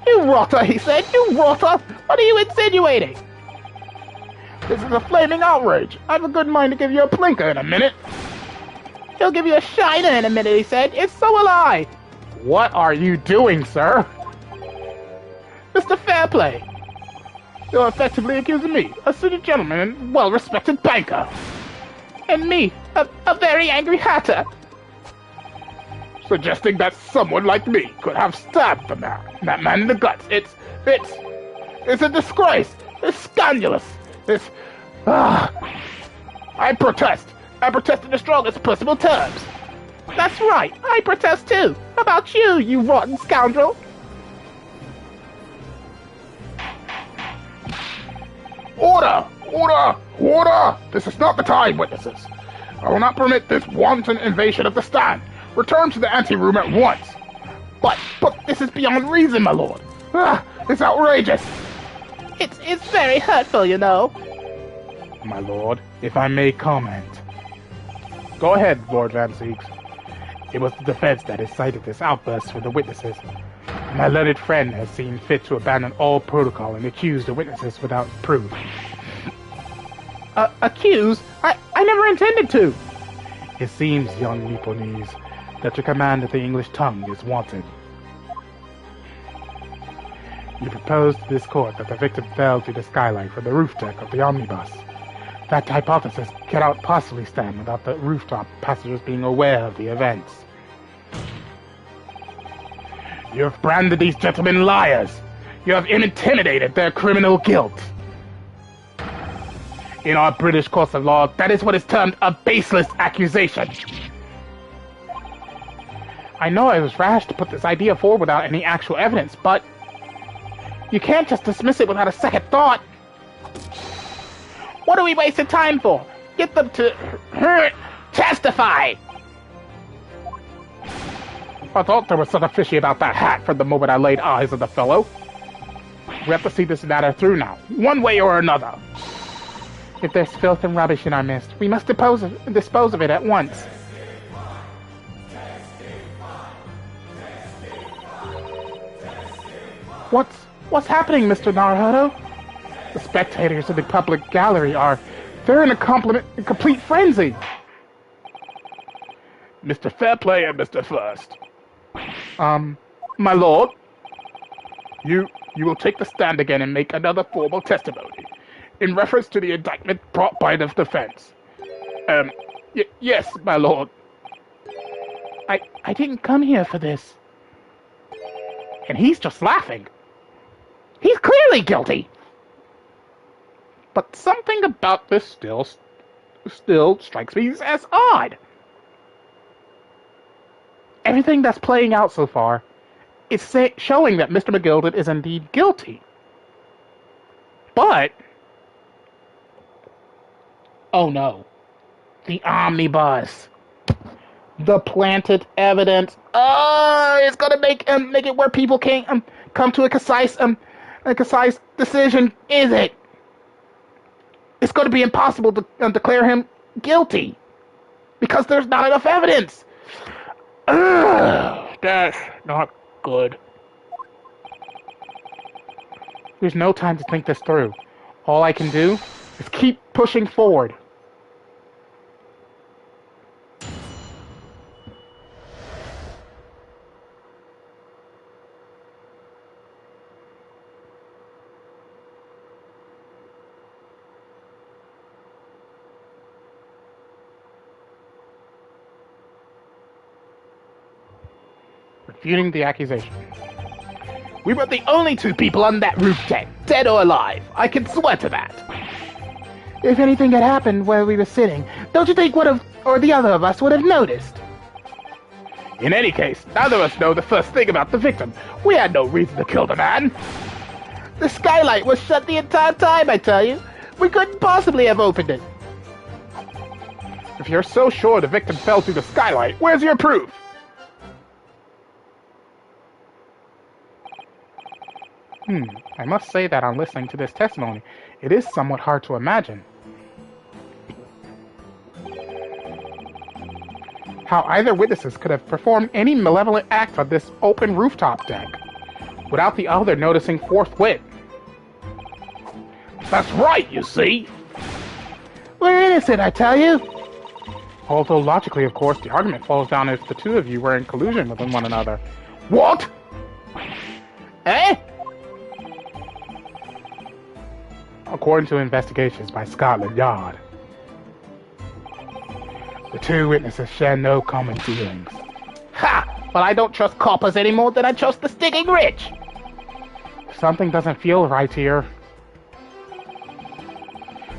You rotter, he said, you rotter! What are you insinuating? This is a flaming outrage. I've a good mind to give you a plinker in a minute. He'll give you a shiner in a minute, he said. It's so will I. What are you doing, sir? Mr. Fairplay, you're effectively accusing me, a city gentleman and well-respected banker. And me, a very angry hatter. Suggesting that someone like me could have stabbed that man in the guts. It's a disgrace. It's scandalous. I protest. I protest in the strongest possible terms. That's right. I protest too. How about you, you rotten scoundrel? Order! Order! Order! This is not the time, witnesses. I will not permit this wanton invasion of the stand. Return to the anteroom at once. But this is beyond reason, my lord. It's outrageous. It's very hurtful, you know. My lord, if I may comment. Go ahead, Lord Van Siegs. It was the defense that incited this outburst for the witnesses. My learned friend has seen fit to abandon all protocol and accuse the witnesses without proof. Accuse? I never intended to. It seems, young Nipponese, that your command of the English tongue is wanted. You proposed to this court that the victim fell through the skylight from the roof deck of the omnibus. That hypothesis cannot possibly stand without the rooftop passengers being aware of the events. You have branded these gentlemen liars. You have intimidated their criminal guilt. In our British courts of law, that is what is termed a baseless accusation. I know I was rash to put this idea forward without any actual evidence, but you can't just dismiss it without a second thought. What are we wasting time for? Get them to testify! I thought there was something fishy about that hat from the moment I laid eyes on the fellow. We have to see this matter through now, one way or another. If there's filth and rubbish in our midst, we must dispose of it at once. What's happening, Mr. Naruhodo? The spectators in the public gallery they're in a complete frenzy. Mr. Fairplay and Mr. First. My lord? You will take the stand again and make another formal testimony in reference to the indictment brought by the defense. Yes, my lord. I didn't come here for this. And he's just laughing. He's clearly guilty. But something about this still strikes me as odd. Everything that's playing out so far is showing that Mr. McGilded is indeed guilty. But... oh no. The omnibus. The planted evidence. Oh, it's gonna make it where people can't come to a concise decision, is it? It's going to be impossible to declare him guilty because there's not enough evidence. Ugh, that's not good. There's no time to think this through. All I can do is keep pushing forward. Refuting the accusation. We were the only two people on that roof deck, dead or alive. I can swear to that. If anything had happened where we were sitting, don't you think one of or the other of us would have noticed? In any case, neither of us know the first thing about the victim. We had no reason to kill the man. The skylight was shut the entire time, I tell you. We couldn't possibly have opened it. If you're so sure the victim fell through the skylight, where's your proof? I must say that on listening to this testimony, it is somewhat hard to imagine how either witnesses could have performed any malevolent act on this open rooftop deck without the other noticing forthwith. That's right, you see. We're innocent, I tell you. Although logically, of course, the argument falls down if the two of you were in collusion with one another. What? Eh? According to investigations by Scotland Yard, the two witnesses share no common dealings. Ha! Well, I don't trust coppers any more than I trust the stinking rich. Something doesn't feel right here.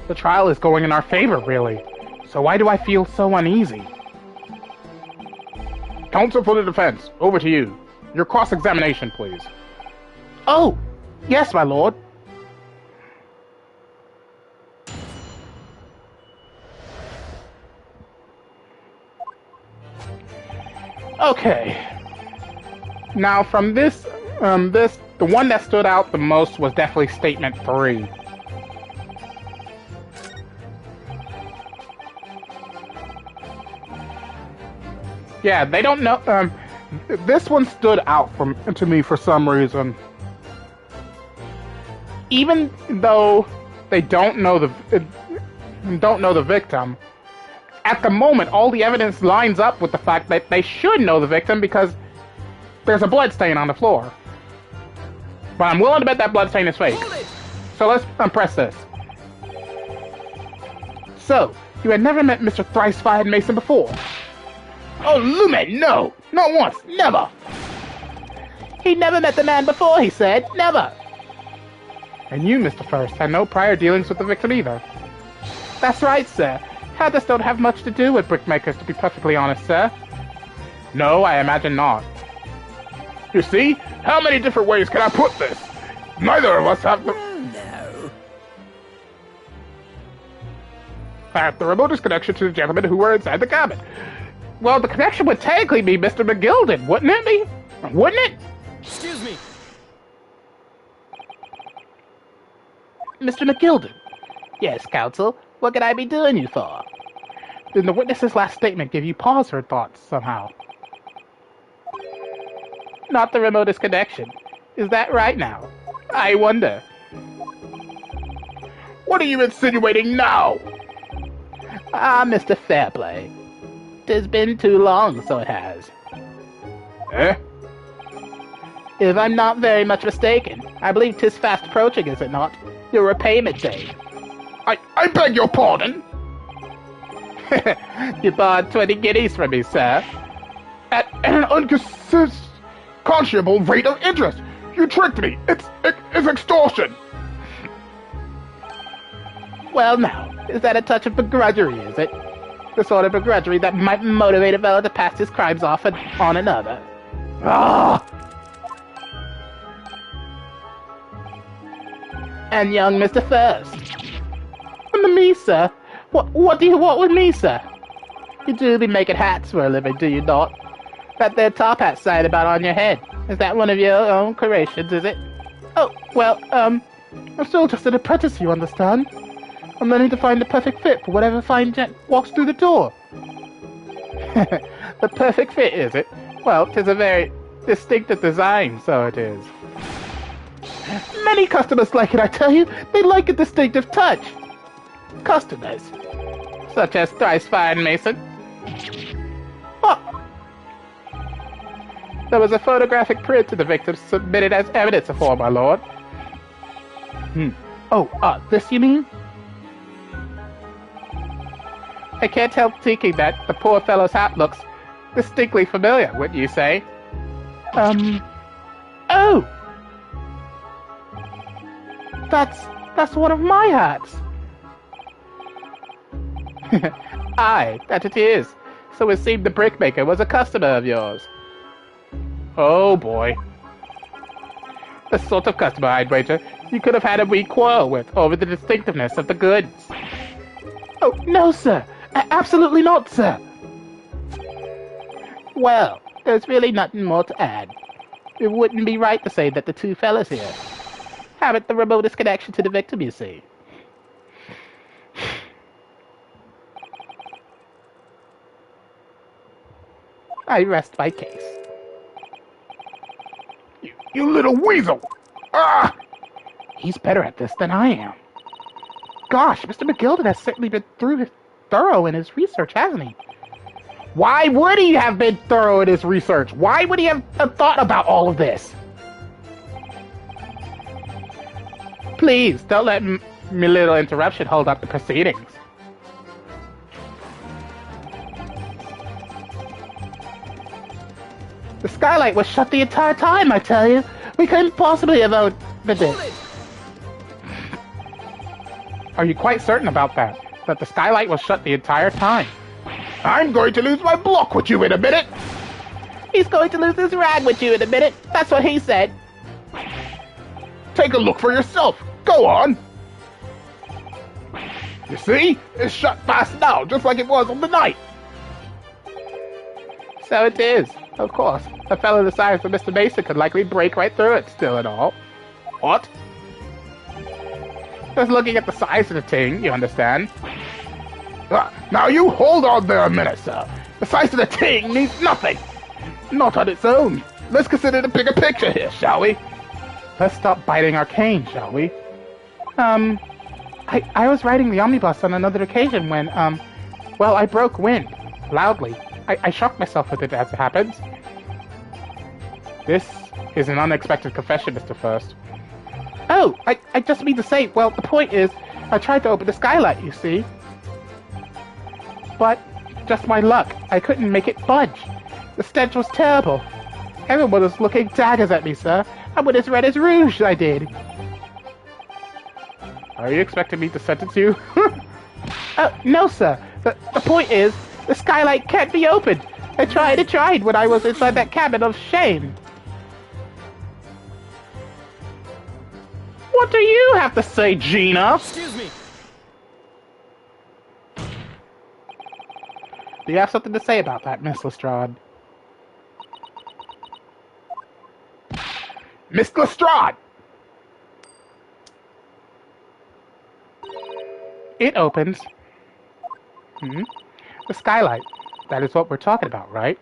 The trial is going in our favor, really. So why do I feel so uneasy? Counsel for the defense, over to you. Your cross-examination, please. Oh, yes, my lord. Okay. Now, from this, the one that stood out the most was definitely Statement 3. Yeah, they don't know. This one stood out to me for some reason. Even though they don't know the victim, at the moment, all the evidence lines up with the fact that they should know the victim because there's a blood stain on the floor. But I'm willing to bet that blood stain is fake. So let's press this. So, you had never met Mr. Thrice-Fired Mason before? Oh, Lumen, no! Not once, never! He never met the man before, he said. Never! And you, Mr. First, had no prior dealings with the victim either. That's right, sir. Hatters don't have much to do with brickmakers, to be perfectly honest, sir. No, I imagine not. You see? How many different ways can I put this? Neither of us have the... Have the remotest connection to the gentlemen who were inside the cabin. Well, the connection would technically be Mr. McGilden, wouldn't it be? Wouldn't it? Excuse me. Mr. McGilden. Yes, counsel. What could I be doing you for? Did the witness's last statement give you pause or thoughts somehow? Not the remotest connection. Is that right now? I wonder. What are you insinuating now? Ah, Mr. Fairplay. 'Tis been too long, so it has. Eh? If I'm not very much mistaken, I believe 'tis fast approaching, is it not? Your repayment date. I beg your pardon? You borrowed 20 guineas from me, sir. At an unconscionable rate of interest. You tricked me. It's extortion. Well, now, is that a touch of begrudgery, is it? The sort of begrudgery that might motivate a fellow to pass his crimes off on another. Ah! And young Mr. First. And me, sir? What do you want with me, sir? You do be making hats for a living, do you not? That there top hat side about on your head. Is that one of your own creations, is it? Oh, well, I'm still just an apprentice, you understand? I'm learning to find the perfect fit for whatever fine gent walks through the door. The perfect fit, is it? Well, 'tis a very distinctive design, so it is. Many customers like it, I tell you. They like a distinctive touch. Customers? Such as thrice fine Mason? Oh! There was a photographic print of the victim submitted as evidence for, my lord. Oh, this you mean? I can't help thinking that the poor fellow's hat looks distinctly familiar, wouldn't you say? Oh! That's one of my hats. Aye, that it is. So it seemed the brickmaker was a customer of yours. Oh boy. The sort of customer, I'd wager, you could have had a wee quarrel with over the distinctiveness of the goods. Oh, no, sir. Absolutely not, sir. Well, there's really nothing more to add. It wouldn't be right to say that the two fellas here haven't the remotest connection to the victim, you see. I rest my case. You little weasel! Ah! He's better at this than I am. Gosh, Mr. McGilden has certainly been thorough in his research, hasn't he? Why would he have been thorough in his research? Why would he have thought about all of this? Please, don't let me little interruption hold up the proceedings. The skylight was shut the entire time, I tell you. We couldn't possibly have opened it. Are you quite certain about that? That the skylight was shut the entire time? I'm going to lose my block with you in a minute! He's going to lose his rag with you in a minute. That's what he said. Take a look for yourself. Go on. You see? It's shut fast now, just like it was on the night. So it is. Of course. A fellow the size of Mr. Mason could likely break right through it still and all. What? Just looking at the size of the thing, you understand? Now you hold on there a minute, sir. The size of the thing means nothing. Not on its own. Let's consider the bigger picture here, shall we? Let's stop biting our cane, shall we? I was riding the omnibus on another occasion when, well, I broke wind. Loudly. I shocked myself with it as it happens. This is an unexpected confession, Mr. First. Oh, I just mean to say, well, the point is, I tried to open the skylight, you see. But, just my luck, I couldn't make it budge. The stench was terrible. Everyone was looking daggers at me, sir. I went as red as rouge, I did. Are you expecting me to sentence you? No, sir. The point is, the skylight can't be opened. I tried when I was inside that cabin of shame. What do you have to say, Gina? Excuse me. Do you have something to say about that, Miss Lestrade? Miss Lestrade! It opens. The skylight. That is what we're talking about, right?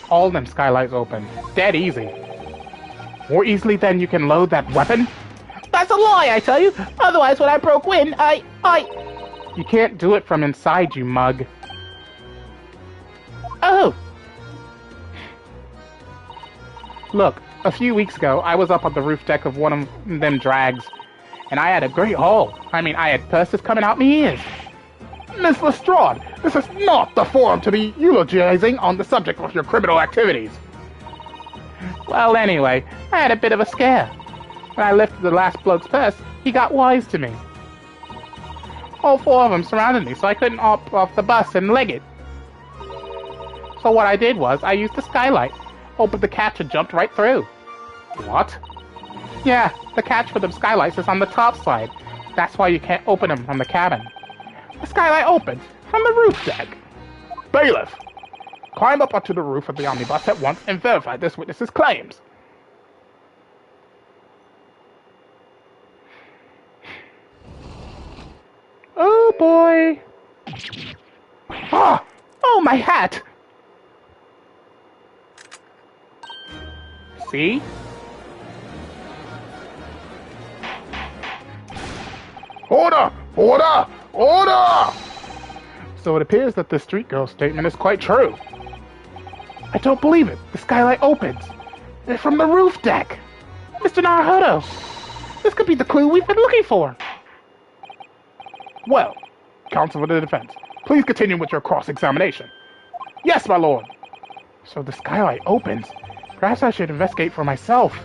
All them skylights open. Dead easy. More easily than you can load that weapon? That's a lie, I tell you. Otherwise, when I broke wind, You can't do it from inside, you mug. Oh! Look, a few weeks ago, I was up on the roof deck of one of them drags, and I had a great haul. I mean, I had purses coming out me ears. Miss Lestrade, this is not the forum to be eulogizing on the subject of your criminal activities. Well, anyway, I had a bit of a scare. When I lifted the last bloke's purse, he got wise to me. All four of them surrounded me, so I couldn't hop off the bus and leg it. So what I did was, I used the skylight, opened the catch and jumped right through. What? Yeah, the catch for them skylights is on the top side. That's why you can't open them from the cabin. The skylight opens from the roof deck. Bailiff, climb up onto the roof of the omnibus at once and verify this witness's claims. Oh boy. Oh, my hat! See? Order! Order! Order! So it appears that the street girl statement is quite true. I don't believe it. The skylight opens. They're from the roof deck. Mr. Naruhodo, this could be the clue we've been looking for. Well, counsel for the defense, please continue with your cross-examination. Yes, my lord. So the skylight opens. Perhaps I should investigate for myself.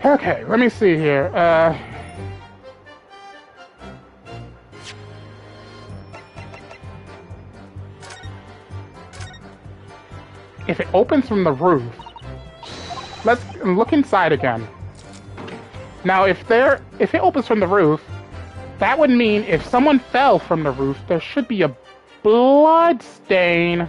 Okay, let me see here. If it opens from the roof, let's look inside again. Now, if it opens from the roof, that would mean if someone fell from the roof, there should be a blood stain.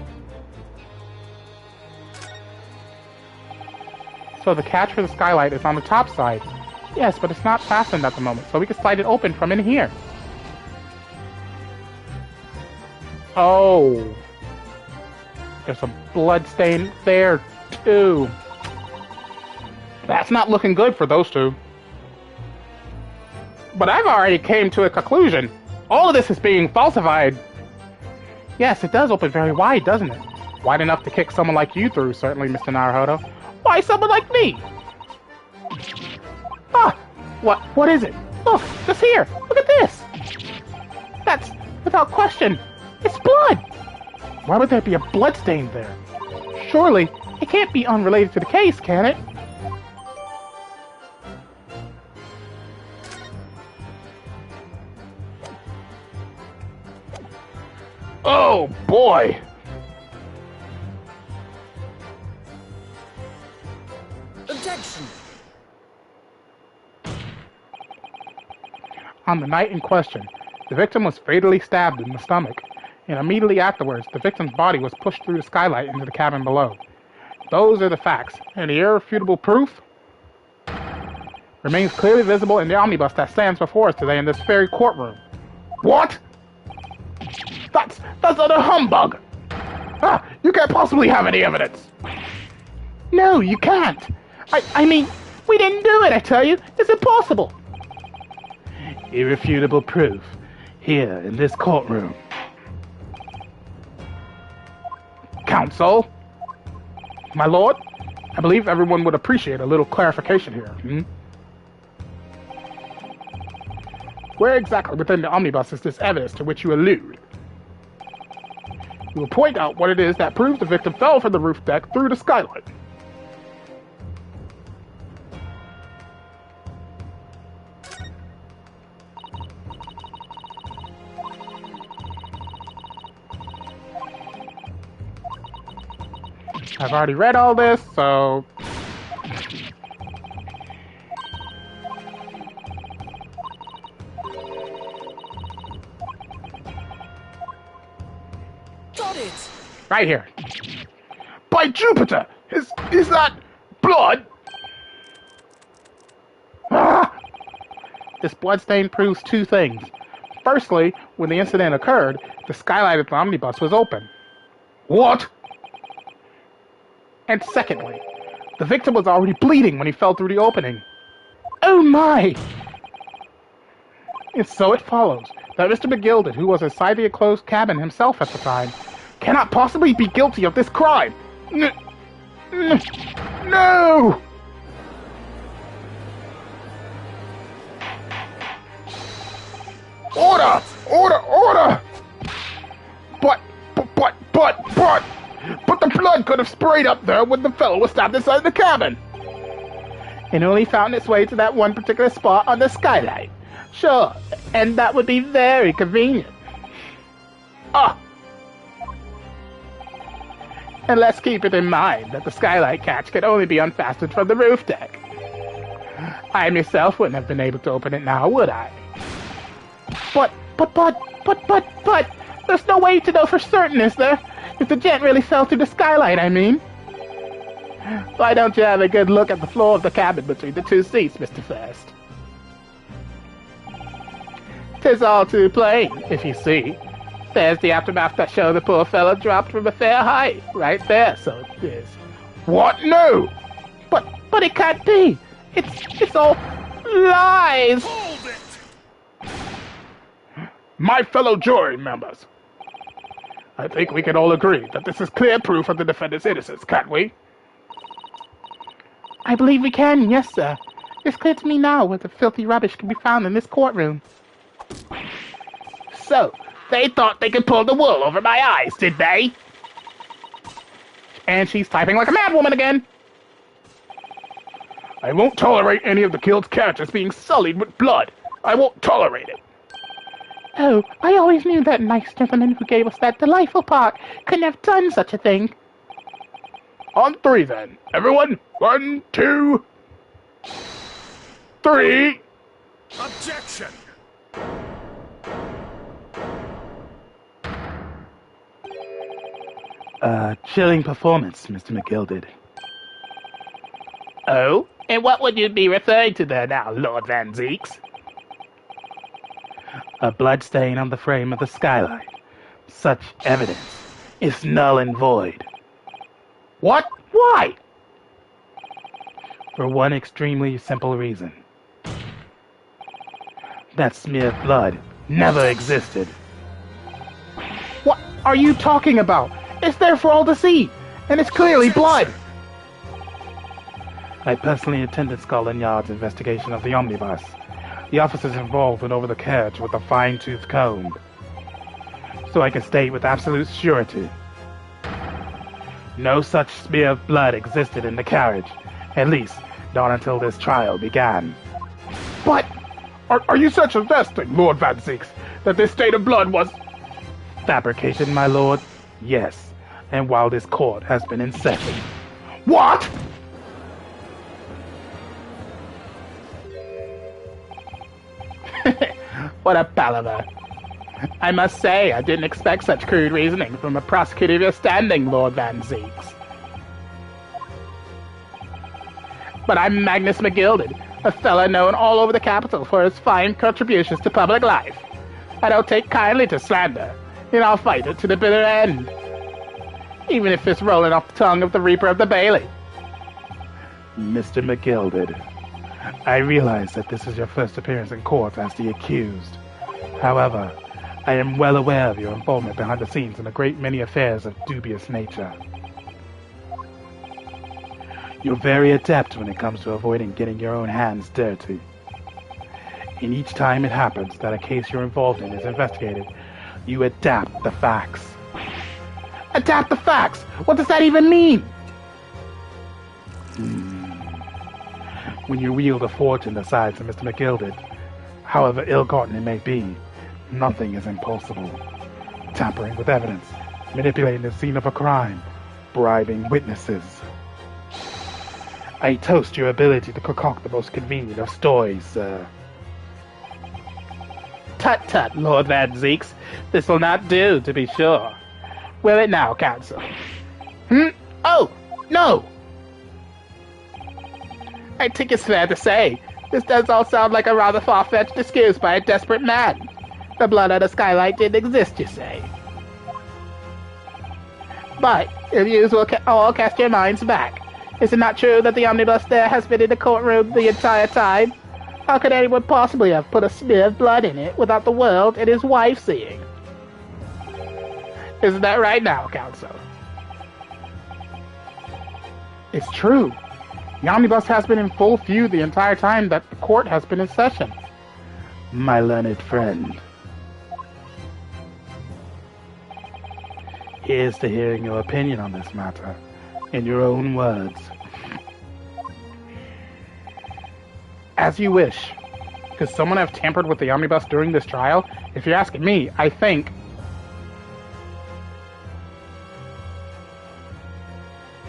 So the catch for the skylight is on the top side. Yes, but it's not fastened at the moment, so we can slide it open from in here. Oh. There's a blood stain there, too. That's not looking good for those two. But I've already came to a conclusion. All of this is being falsified. Yes, it does open very wide, doesn't it? Wide enough to kick someone like you through, certainly, Mr. Naruhodo. Why someone like me? Ah! What is it? Look, just here! Look at this! That's, without question, it's blood! Why would there be a blood stain there? Surely, it can't be unrelated to the case, can it? Oh, boy! Objection! On the night in question, the victim was fatally stabbed in the stomach, and immediately afterwards, the victim's body was pushed through the skylight into the cabin below. Those are the facts, and the irrefutable proof remains clearly visible in the omnibus that stands before us today in this very courtroom. What? That's utter humbug! Ah, you can't possibly have any evidence! No, you can't! I mean, we didn't do it, I tell you! It's impossible! Irrefutable proof, here in this courtroom. Counsel? My lord? I believe everyone would appreciate a little clarification here. Where exactly within the omnibus is this evidence to which you allude? You will point out what it is that proves the victim fell from the roof deck through the skylight. I've already read all this, so... Got it! Right here. By Jupiter! Is that blood? Ah! This bloodstain proves two things. Firstly, when the incident occurred, the skylight of the omnibus was open. What? And secondly, the victim was already bleeding when he fell through the opening. Oh my! And so it follows that Mr. McGilded, who was inside the enclosed cabin himself at the time, cannot possibly be guilty of this crime. No! Order! Order! Order! But the blood could have sprayed up there when the fellow was stabbed inside the cabin. And only found its way to that one particular spot on the skylight. Sure, and that would be very convenient. Ah! And let's keep it in mind that the skylight catch could only be unfastened from the roof deck. I myself wouldn't have been able to open it now, would I? But, there's no way to know for certain, is there? If the gent really fell through the skylight, I mean. Why don't you have a good look at the floor of the cabin between the two seats, Mr. First? 'Tis all too plain, if you see. There's the aftermath that show the poor fellow dropped from a fair height, right there, so it is. What? No! But it can't be! It's all lies! Hold it! My fellow jury members, I think we can all agree that this is clear proof of the defendant's innocence, can't we? I believe we can, yes, sir. It's clear to me now where the filthy rubbish can be found in this courtroom. So, they thought they could pull the wool over my eyes, did they? And she's typing like a madwoman again. I won't tolerate any of the killed's characters being sullied with blood. I won't tolerate it. Oh, I always knew that nice gentleman who gave us that delightful park couldn't have done such a thing. On three, then. Everyone, 1, 2, 3. Objection! Chilling performance, Mr. McGilded. Oh? And what would you be referring to there now, Lord Van Zeeks? A blood stain on the frame of the skylight. Such evidence is null and void. What? Why? For one extremely simple reason. That smear of blood never existed. What are you talking about? It's there for all to see, and it's clearly blood. I personally attended Scotland Yard's investigation of the omnibus. The officers involved went over the carriage with a fine-tooth comb. So I can state with absolute surety, no such smear of blood existed in the carriage. At least, not until this trial began. But, are you such suggesting, Lord Van Zeeks, that this stain of blood was... Fabrication, my lord? Yes. And while this court has been in session. What? What a palaver. I must say, I didn't expect such crude reasoning from a prosecutor of your standing, Lord Van Zeeks. But I'm Magnus McGilded, a fellow known all over the capital for his fine contributions to public life. I don't take kindly to slander, and I'll fight it to the bitter end. Even if it's rolling off the tongue of the Reaper of the Bailey. Mr. McGilded, I realize that this is your first appearance in court as the accused. However, I am well aware of your involvement behind the scenes in a great many affairs of dubious nature. You're very adept when it comes to avoiding getting your own hands dirty. And each time it happens that a case you're involved in is investigated, you adapt the facts. Adapt the facts? What does that even mean? When you wield a fortune the size of Mr. McGilded, however ill-gotten it may be, nothing is impossible. Tampering with evidence, manipulating the scene of a crime, bribing witnesses. I toast your ability to concoct the most convenient of stories, sir. Tut-tut, Lord Van Zeeks. This will not do, to be sure. Will it now, counsel? Oh, no! I think it's fair to say, this does all sound like a rather far-fetched excuse by a desperate man. The blood on the skylight didn't exist, you say. But, if you will all cast your minds back, is it not true that the omnibus there has been in the courtroom the entire time? How could anyone possibly have put a smear of blood in it without the world and his wife seeing? Isn't that right now, counsel? It's true. The omnibus has been in full view the entire time that the court has been in session. My learned friend. Here's to hearing your opinion on this matter, in your own words. As you wish. Could someone have tampered with the omnibus during this trial? If you're asking me, I think...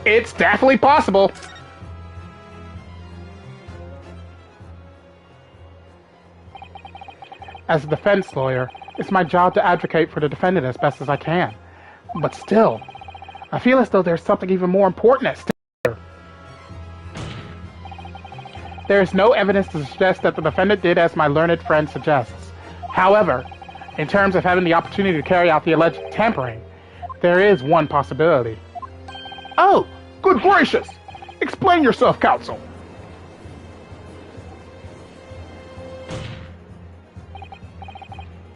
it's definitely possible! As a defense lawyer, it's my job to advocate for the defendant as best as I can. But still, I feel as though there's something even more important at stake here. There is no evidence to suggest that the defendant did as my learned friend suggests. However, in terms of having the opportunity to carry out the alleged tampering, there is one possibility. Oh, good gracious! Explain yourself, counsel.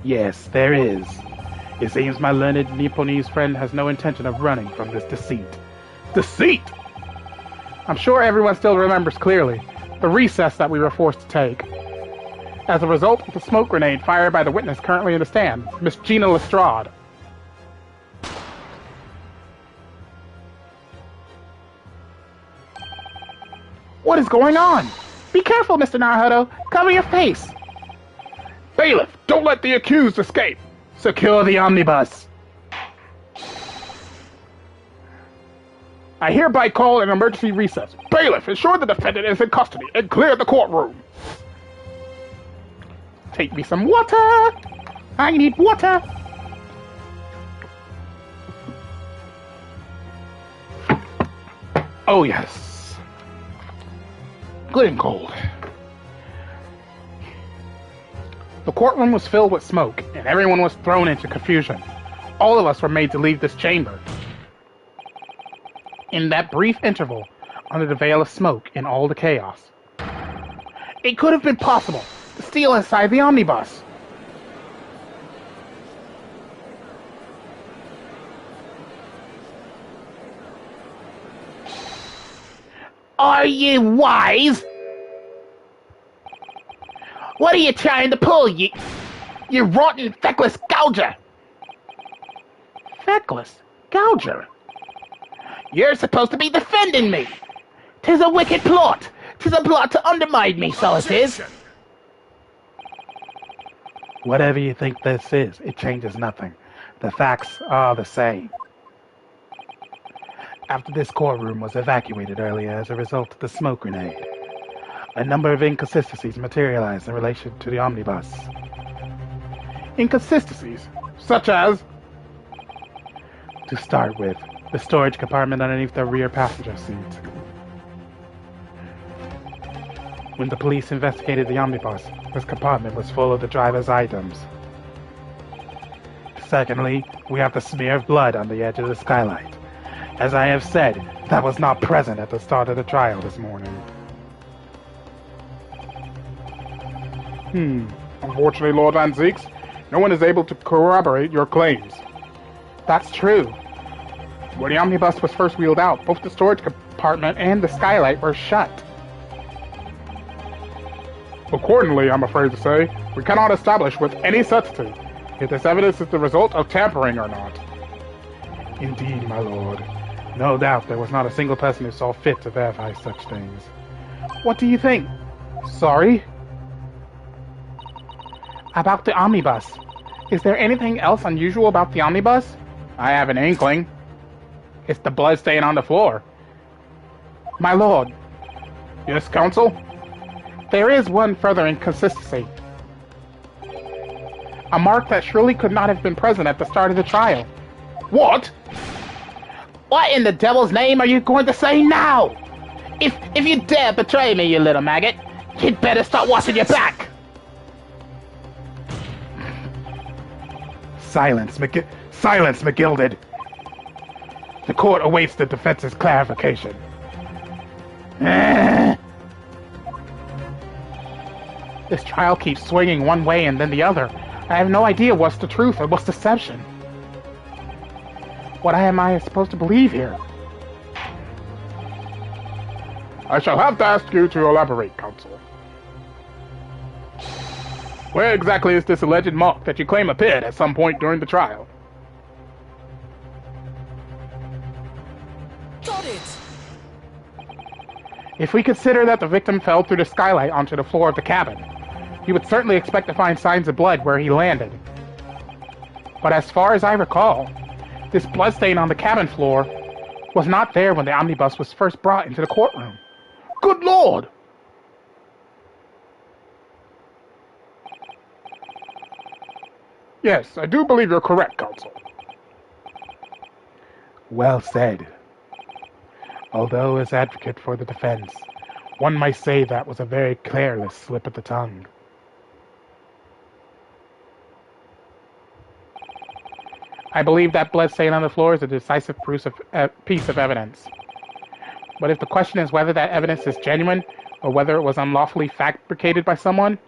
Yes, there is. It seems my learned Nipponese friend has no intention of running from this deceit. Deceit? I'm sure everyone still remembers clearly the recess that we were forced to take. As a result of the smoke grenade fired by the witness currently in the stand, Miss Gina Lestrade. What is going on? Be careful, Mr. Naruto. Cover your face. Bailiff, don't let the accused escape. Secure the omnibus. I hereby call an emergency recess. Bailiff, ensure the defendant is in custody and clear the courtroom. Take me some water. I need water. Oh, yes. Good and cold. The courtroom was filled with smoke, and everyone was thrown into confusion. All of us were made to leave this chamber. In that brief interval, under the veil of smoke and all the chaos, it could have been possible to steal inside the omnibus. Are you wise? What are you trying to pull, you rotten, feckless gouger? Feckless gouger? You're supposed to be defending me. 'Tis a wicked plot. 'Tis a plot to undermine me, so it is. Whatever you think this is, it changes nothing. The facts are the same. After this courtroom was evacuated earlier as a result of the smoke grenade, a number of inconsistencies materialized in relation to the omnibus. Inconsistencies? Such as? To start with, the storage compartment underneath the rear passenger seat. When the police investigated the omnibus, this compartment was full of the driver's items. Secondly, we have the smear of blood on the edge of the skylight. As I have said, that was not present at the start of the trial this morning. Unfortunately, Lord Van Zeeks, no one is able to corroborate your claims. That's true. When the omnibus was first wheeled out, both the storage compartment and the skylight were shut. Accordingly, I'm afraid to say, we cannot establish with any certainty if this evidence is the result of tampering or not. Indeed, my lord. No doubt there was not a single person who saw fit to verify such things. What do you think? Sorry? About the omnibus. Is there anything else unusual about the omnibus? I have an inkling. It's the blood stain on the floor. My lord. Yes, counsel? There is one further inconsistency. A mark that surely could not have been present at the start of the trial. What? What in the devil's name are you going to say now? If you dare betray me, you little maggot, you'd better start watching your back. Silence, McGilded. The court awaits the defense's clarification. This trial keeps swinging one way and then the other. I have no idea what's the truth or what's deception. What am I supposed to believe here? I shall have to ask you to elaborate, counsel. Where exactly is this alleged mark that you claim appeared at some point during the trial? Got it! If we consider that the victim fell through the skylight onto the floor of the cabin, you would certainly expect to find signs of blood where he landed. But as far as I recall, this bloodstain on the cabin floor was not there when the omnibus was first brought into the courtroom. Good Lord! Yes, I do believe you're correct, counsel. Well said. Although as advocate for the defense, One might say that was a very careless slip of the tongue. I believe that blood stain on the floor is a decisive piece of evidence. But if the question is whether that evidence is genuine or whether it was unlawfully fabricated by someone,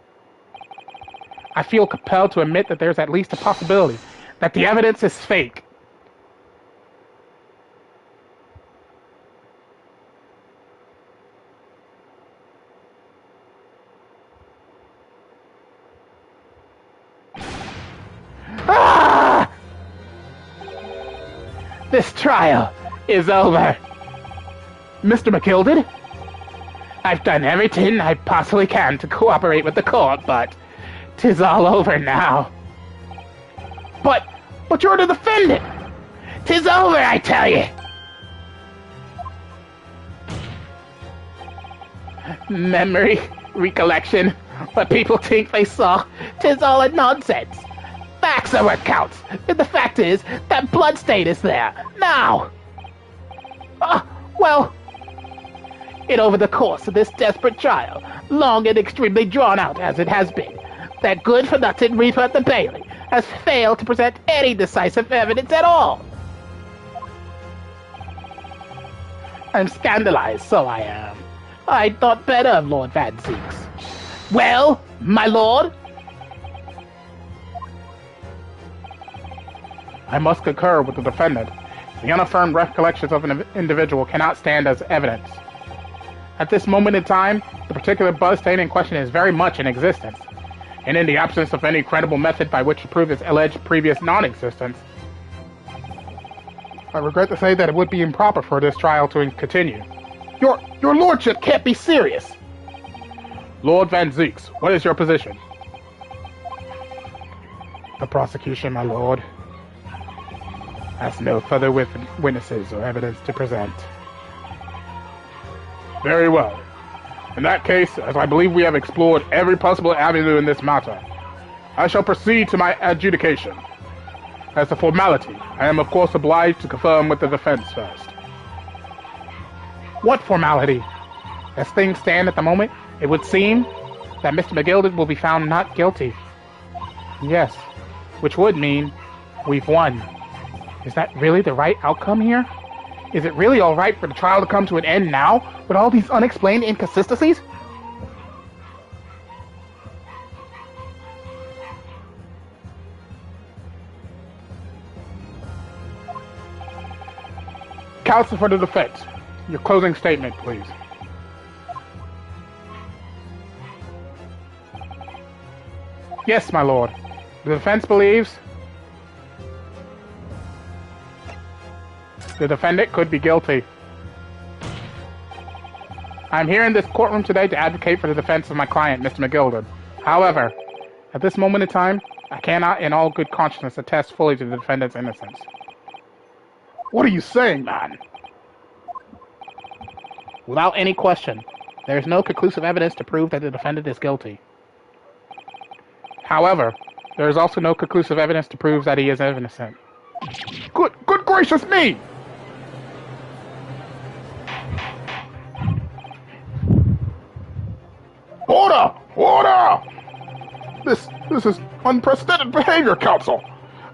I feel compelled to admit that there's at least a possibility that the evidence is fake. Ah! This trial is over. Mr. McGilded, I've done everything I possibly can to cooperate with the court, but 'tis all over now. But you're the defendant! 'Tis over, I tell you! Memory, recollection, what people think they saw, 'tis all a nonsense. Facts are what counts, and the fact is that bloodstain is there, now! Well, and over the course of this desperate trial, long and extremely drawn out as it has been, that good-for-nothing Reaper at the Bailey has failed to present any decisive evidence at all. I'm scandalized, so I am. I thought better of Lord Van Zeeks. Well, my lord? I must concur with the defendant. The unaffirmed recollections of an individual cannot stand as evidence. At this moment in time, the particular blood stain in question is very much in existence, and in the absence of any credible method by which to prove its alleged previous non-existence, I regret to say that it would be improper for this trial to continue. Your lordship can't be serious! Lord Van Zeeks, what is your position? The prosecution, my lord, has no further witnesses or evidence to present. Very well. In that case, as I believe we have explored every possible avenue in this matter, I shall proceed to my adjudication. As a formality, I am of course obliged to confirm with the defense first. What formality? As things stand at the moment, it would seem that Mr. McGilded will be found not guilty. Yes, which would mean we've won. Is that really the right outcome here? Is it really all right for the trial to come to an end now, with all these unexplained inconsistencies? Counsel for the defense, your closing statement, please. Yes, my lord. The defense believes the defendant could be guilty. I'm here in this courtroom today to advocate for the defense of my client, Mr. McGilded. However, at this moment in time, I cannot in all good conscience attest fully to the defendant's innocence. What are you saying, man? Without any question, there is no conclusive evidence to prove that the defendant is guilty. However, there is also no conclusive evidence to prove that he is innocent. Good gracious me! Order! Order! This is unprecedented behavior, counsel.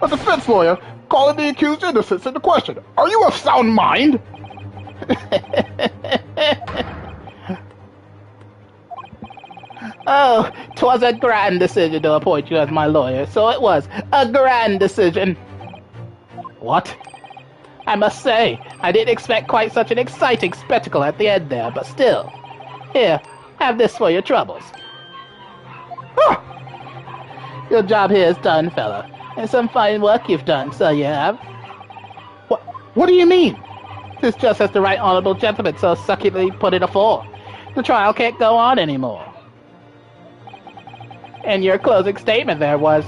A defense lawyer calling the accused innocent into question. Are you of sound mind? Oh, 'twas a grand decision to appoint you as my lawyer, so it was. A grand decision. What? I must say, I didn't expect quite such an exciting spectacle at the end there, but still. Here, have this for your troubles. Ah! Your job here is done, fella. And some fine work you've done, so you have. What do you mean? It's just as the right honorable gentleman so succintly put it afore. The trial can't go on anymore. And your closing statement there was,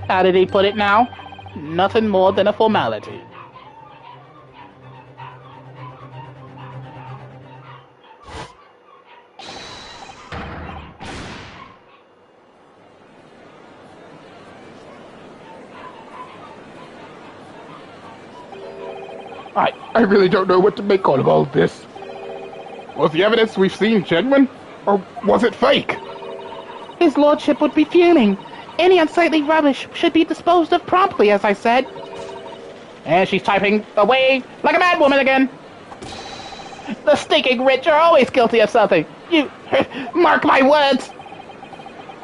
how did he put it now? Nothing more than a formality. I really don't know what to make out of all this. Was the evidence we've seen genuine, or was it fake? His lordship would be fuming. Any unsightly rubbish should be disposed of promptly, as I said. And she's typing away like a madwoman again. The stinking rich are always guilty of something. You mark my words.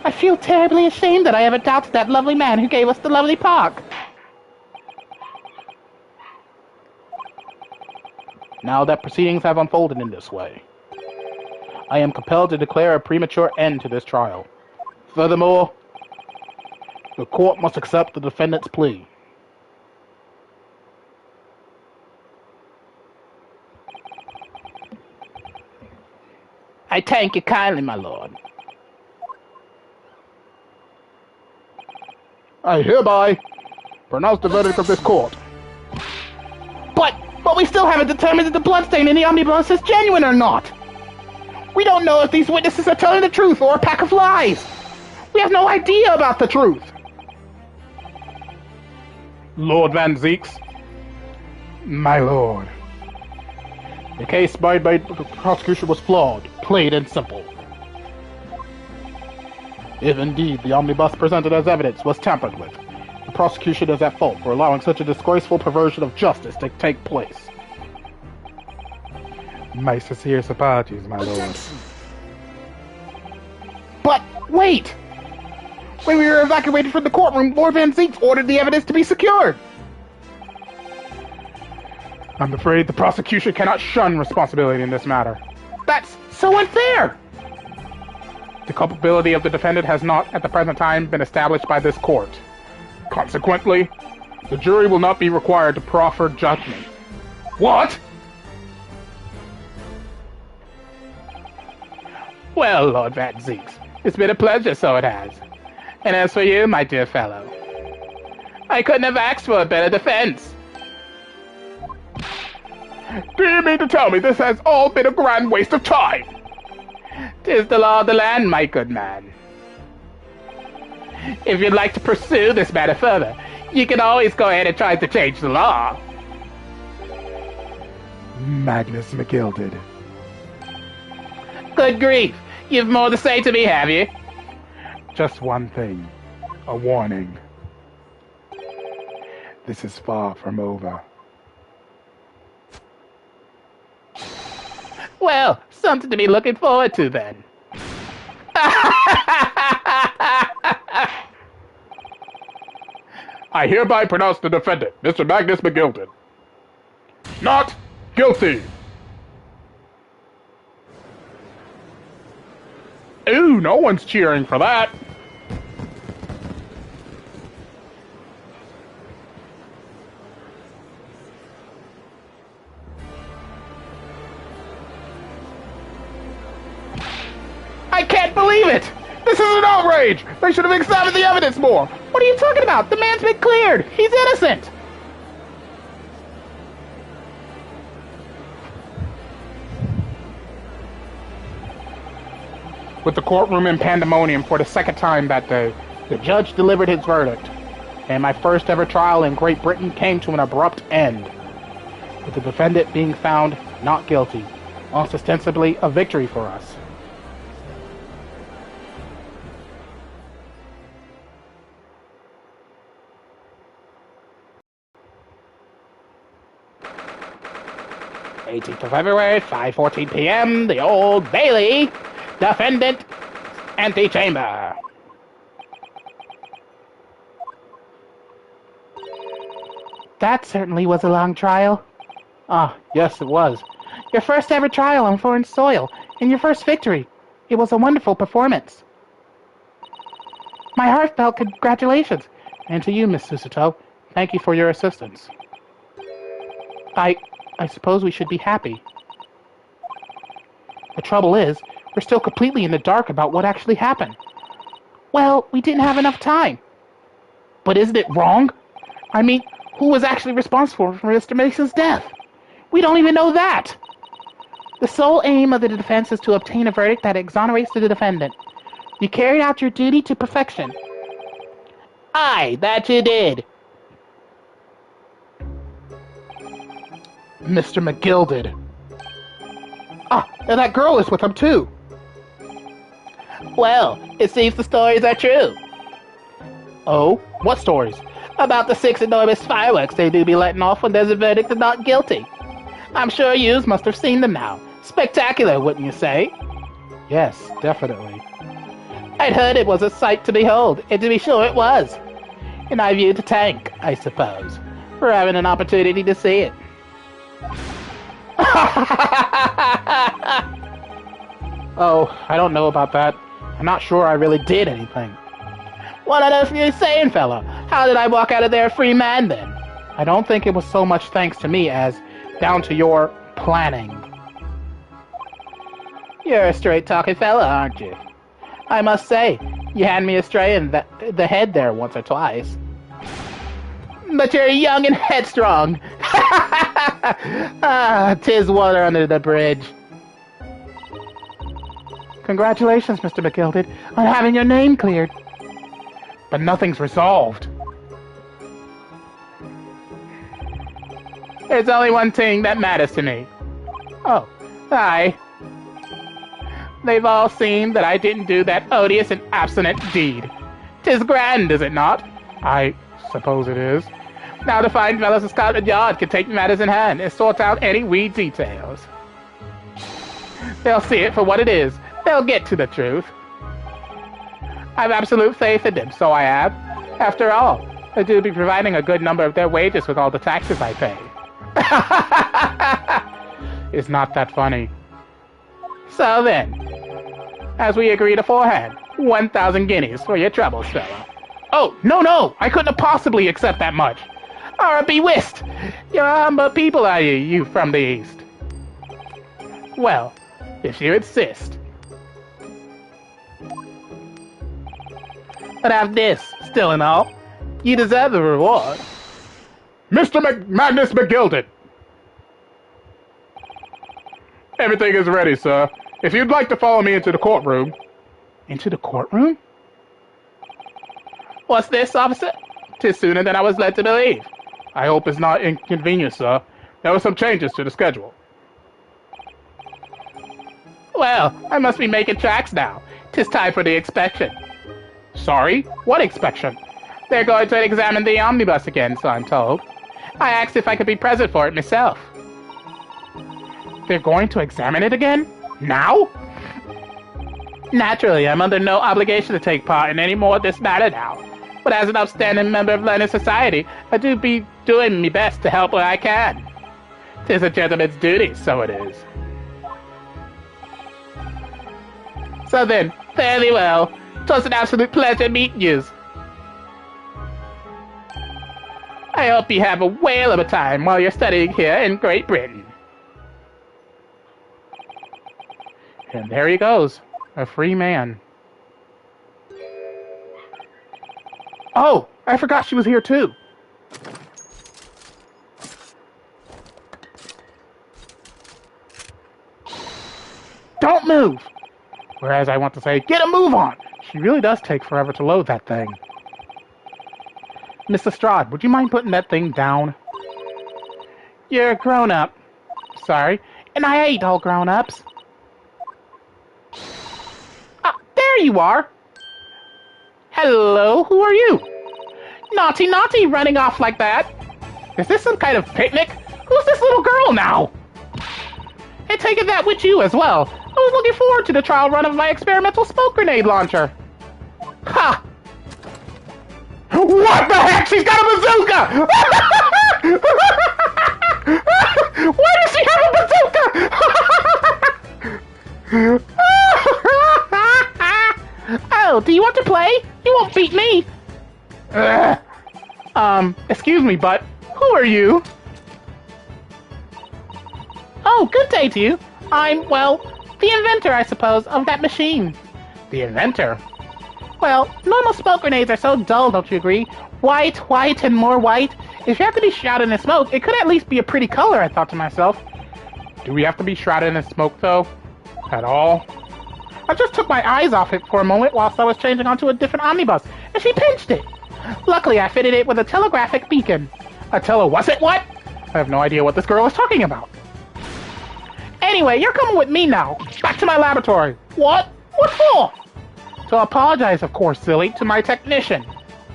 I feel terribly ashamed that I ever doubted that lovely man who gave us the lovely park. Now that proceedings have unfolded in this way, I am compelled to declare a premature end to this trial. Furthermore, the court must accept the defendant's plea. I thank you kindly, my lord. I hereby pronounce the verdict of this court. But we still haven't determined if the bloodstain in the omnibus is genuine or not. We don't know if these witnesses are telling the truth or a pack of lies. We have no idea about the truth. Lord Van Zeeks, My lord, the case made by the prosecution was flawed, plain and simple. If indeed the omnibus presented as evidence was tampered with, the prosecution is at fault for allowing such a disgraceful perversion of justice to take place. my sincere apologies, my lord. Objection. But wait! When we were evacuated from the courtroom, Lord Van Zeeks ordered the evidence to be secured. I'm afraid the prosecution cannot shun responsibility in this matter. That's so unfair! The culpability of the defendant has not, at the present time, been established by this court. Consequently, the jury will not be required to proffer judgment. What? Well, Lord Van Zeeks, it's been a pleasure, so it has. And as for you, my dear fellow, I couldn't have asked for a better defense. Do you mean to tell me this has all been a grand waste of time? 'Tis the law of the land, my good man. If you'd like to pursue this matter further, you can always go ahead and try to change the law. Magnus McGilded. Good grief, you've more to say to me, have you? Just one thing. A warning. This is far from over. Well, something to be looking forward to then. I hereby pronounce the defendant, Mr. Magnus McGilded, not guilty. Ooh, no one's cheering for that. I can't believe it! This is an outrage! They should have examined the evidence more! What are you talking about? The man's been cleared! He's innocent! With the courtroom in pandemonium for the second time that day, the judge delivered his verdict, and my first ever trial in Great Britain came to an abrupt end, with the defendant being found not guilty, ostensibly a victory for us. "18th of February, 5:14 p.m., the Old Bailey, defendant, antechamber." That certainly was a long trial. Ah, yes, it was. Your first ever trial on foreign soil, and your first victory. It was a wonderful performance. My heartfelt congratulations. And to you, Miss Susato, thank you for your assistance. I suppose we should be happy. The trouble is, we're still completely in the dark about what actually happened. Well, we didn't have enough time. But isn't it wrong? I mean, who was actually responsible for Mr. Mason's death? We don't even know that. The sole aim of the defense is to obtain a verdict that exonerates the defendant. You carried out your duty to perfection. Aye, that you did. Mr. McGilded. Ah, and that girl is with him too. Well, it seems the stories are true. Oh, what stories? About the 6 enormous fireworks they do be letting off when there's a verdict of not guilty. I'm sure yous must have seen them now. Spectacular, wouldn't you say? Yes, definitely. I'd heard it was a sight to behold, and to be sure it was. And I viewed to thank, I suppose, for having an opportunity to see it. Oh, I don't know about that. I'm not sure I really did anything. What on earth are you saying, fella? How did I walk out of there a free man, then? I don't think it was so much thanks to me as down to your planning. You're a straight-talking fella, aren't you? I must say, you had me astray in the head there once or twice. But you're young and headstrong. Ah, 'tis water under the bridge. Congratulations, Mr. McGilded, on having your name cleared. But nothing's resolved. There's only one thing that matters to me. Oh, aye. They've all seen that I didn't do that odious and abstinent deed. 'Tis grand, is it not? I suppose it is. Now the fine fellows of Scotland Yard can take matters in hand and sort out any wee details. They'll see it for what it is. They'll get to the truth. I've absolute faith in them, so I have. After all, they do be providing a good number of their wages with all the taxes I pay. It's not that funny. So then, as we agreed aforehand, 1,000 guineas for your troubles, fella. Oh, no, I couldn't have possibly accept that much. Or be whist! You're a humble people, are you, you from the East? Well, if you insist. But have this, still and all, you deserve the reward. Mr. Magnus McGilded! Everything is ready, sir. If you'd like to follow me into the courtroom. Into the courtroom? What's this, officer? 'Tis sooner than I was led to believe. I hope it's not inconvenient, sir. There were some changes to the schedule. Well, I must be making tracks now. 'Tis time for the inspection. Sorry? What inspection? They're going to examine the omnibus again, so I'm told. I asked if I could be present for it myself. They're going to examine it again? Now? Naturally, I'm under no obligation to take part in any more of this matter now. But as an upstanding member of learned society, I do be doing me best to help where I can. 'Tis a gentleman's duty, so it is. So then, fare thee well. 'Twas an absolute pleasure meeting yous. I hope you have a whale of a time while you're studying here in Great Britain. And there he goes, a free man. Oh, I forgot she was here too. Don't move! Whereas I want to say, get a move on! She really does take forever to load that thing. Miss Lestrade, would you mind putting that thing down? You're a grown-up. Sorry, and I hate all grown-ups. Ah, there you are! Hello, who are you? Naughty, running off like that. Is this some kind of picnic? Who's this little girl now? And taking that with you as well. I was looking forward to the trial run of my experimental smoke grenade launcher. Ha! What the heck? She's got a bazooka! Why does she have a bazooka? Oh, do you want to play? You won't beat me. Excuse me, but who are you? Oh, good day to you. I'm, well, the inventor, I suppose, of that machine. The inventor? Well, normal smoke grenades are so dull, don't you agree? White, and more white. If you have to be shrouded in smoke, it could at least be a pretty color, I thought to myself. Do we have to be shrouded in smoke, though? At all? I just took my eyes off it for a moment whilst I was changing onto a different omnibus, and she pinched it. Luckily, I fitted it with a telegraphic beacon. Was it what? I have no idea what this girl is talking about. Anyway, you're coming with me now. Back to my laboratory. What? What for? To apologize, of course, silly, to my technician.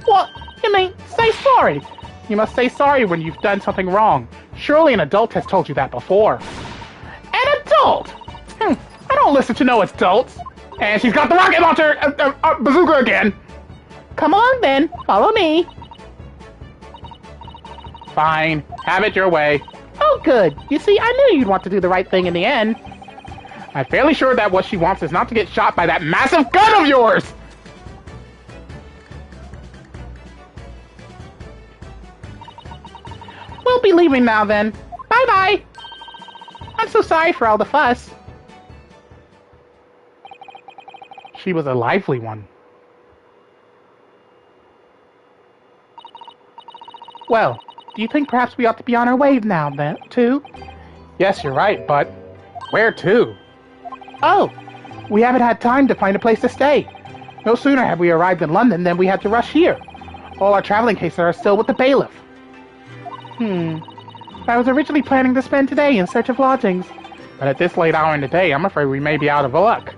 What? You mean, say sorry? You must say sorry when you've done something wrong. Surely an adult has told you that before. An adult? I don't listen to no adults. And she's got the rocket launcher bazooka again. Come on, then. Follow me. Fine. Have it your way. Oh, good. You see, I knew you'd want to do the right thing in the end. I'm fairly sure that what she wants is not to get shot by that massive gun of yours! We'll be leaving now, then. Bye-bye! I'm so sorry for all the fuss. She was a lively one. Well, do you think perhaps we ought to be on our way now, then, too? Yes, you're right, but where to? Oh, we haven't had time to find a place to stay. No sooner have we arrived in London than we had to rush here. All our traveling cases are still with the bailiff. I was originally planning to spend today in search of lodgings, but at this late hour in the day, I'm afraid we may be out of luck.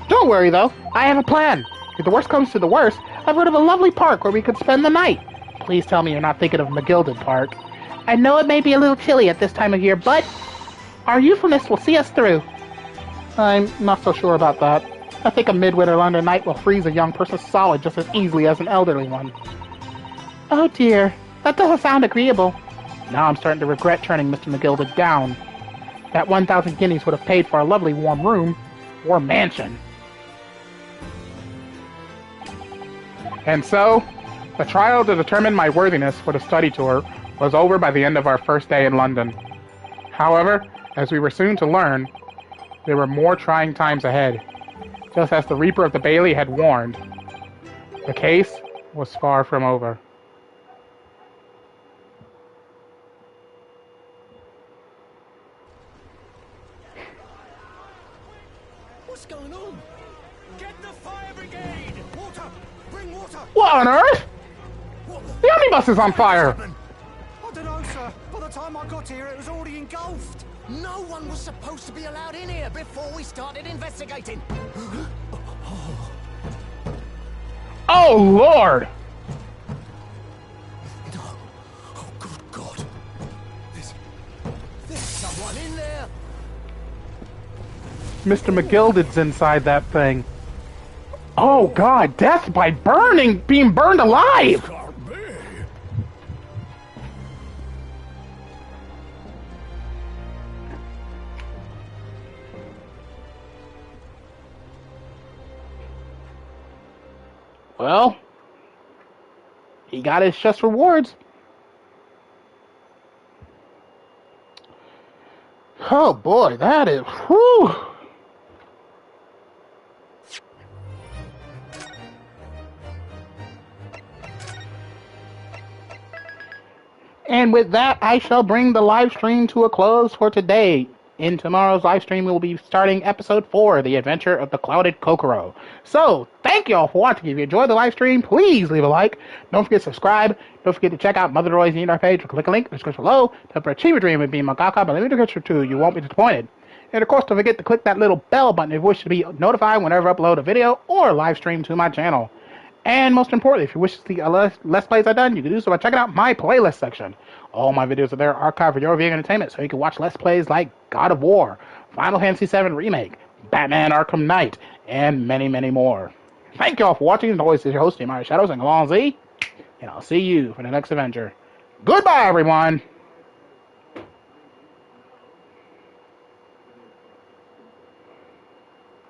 Don't worry, though. I have a plan. If the worst comes to the worst, I've heard of a lovely park where we could spend the night. Please tell me you're not thinking of McGilded Park. I know it may be a little chilly at this time of year, but our youthfulness will see us through. I'm not so sure about that. I think a midwinter London night will freeze a young person solid just as easily as an elderly one. Oh dear, that doesn't sound agreeable. Now I'm starting to regret turning Mr. McGilded down. That 1,000 guineas would have paid for a lovely warm room, or mansion. And so, the trial to determine my worthiness for the study tour was over by the end of our first day in London. However, as we were soon to learn, there were more trying times ahead. Just as the Reaper of the Bailey had warned, the case was far from over. What's going on? Get the fire brigade! Water! Bring water! What on earth? The omnibus is on fire! I don't know, sir. By the time I got here, it was already engulfed. No one was supposed to be allowed in here before we started investigating. Oh, Lord! No. Oh, good God. There's someone in there. Mr. McGilded's inside that thing. Oh, God, death by burning, being burned alive! Can't be. Well, he got his just rewards. Oh boy, that is, whew. And with that, I shall bring the live stream to a close for today. In tomorrow's live stream, we will be starting episode 4, The Adventure of the Clouded Kokoro. So, thank you all for watching. If you enjoyed the live stream, please leave a like. Don't forget to subscribe. Don't forget to check out Mother Droid's Need our page or click a link in the description below to achieve a dream of being Mangaka, but let me description too. You won't be disappointed. And of course, don't forget to click that little bell button if you wish to be notified whenever I upload a video or live stream to my channel. And most importantly, if you wish to see Let's Plays I've done, you can do so by checking out my playlist section. All my videos are there archived for your viewing entertainment, so you can watch Let's Plays like God of War, Final Fantasy VII Remake, Batman Arkham Knight, and many, many more. Thank you all for watching. As always, this is your host, Tomoya Shadows, and along Z, and I'll see you for the next adventure. Goodbye, everyone!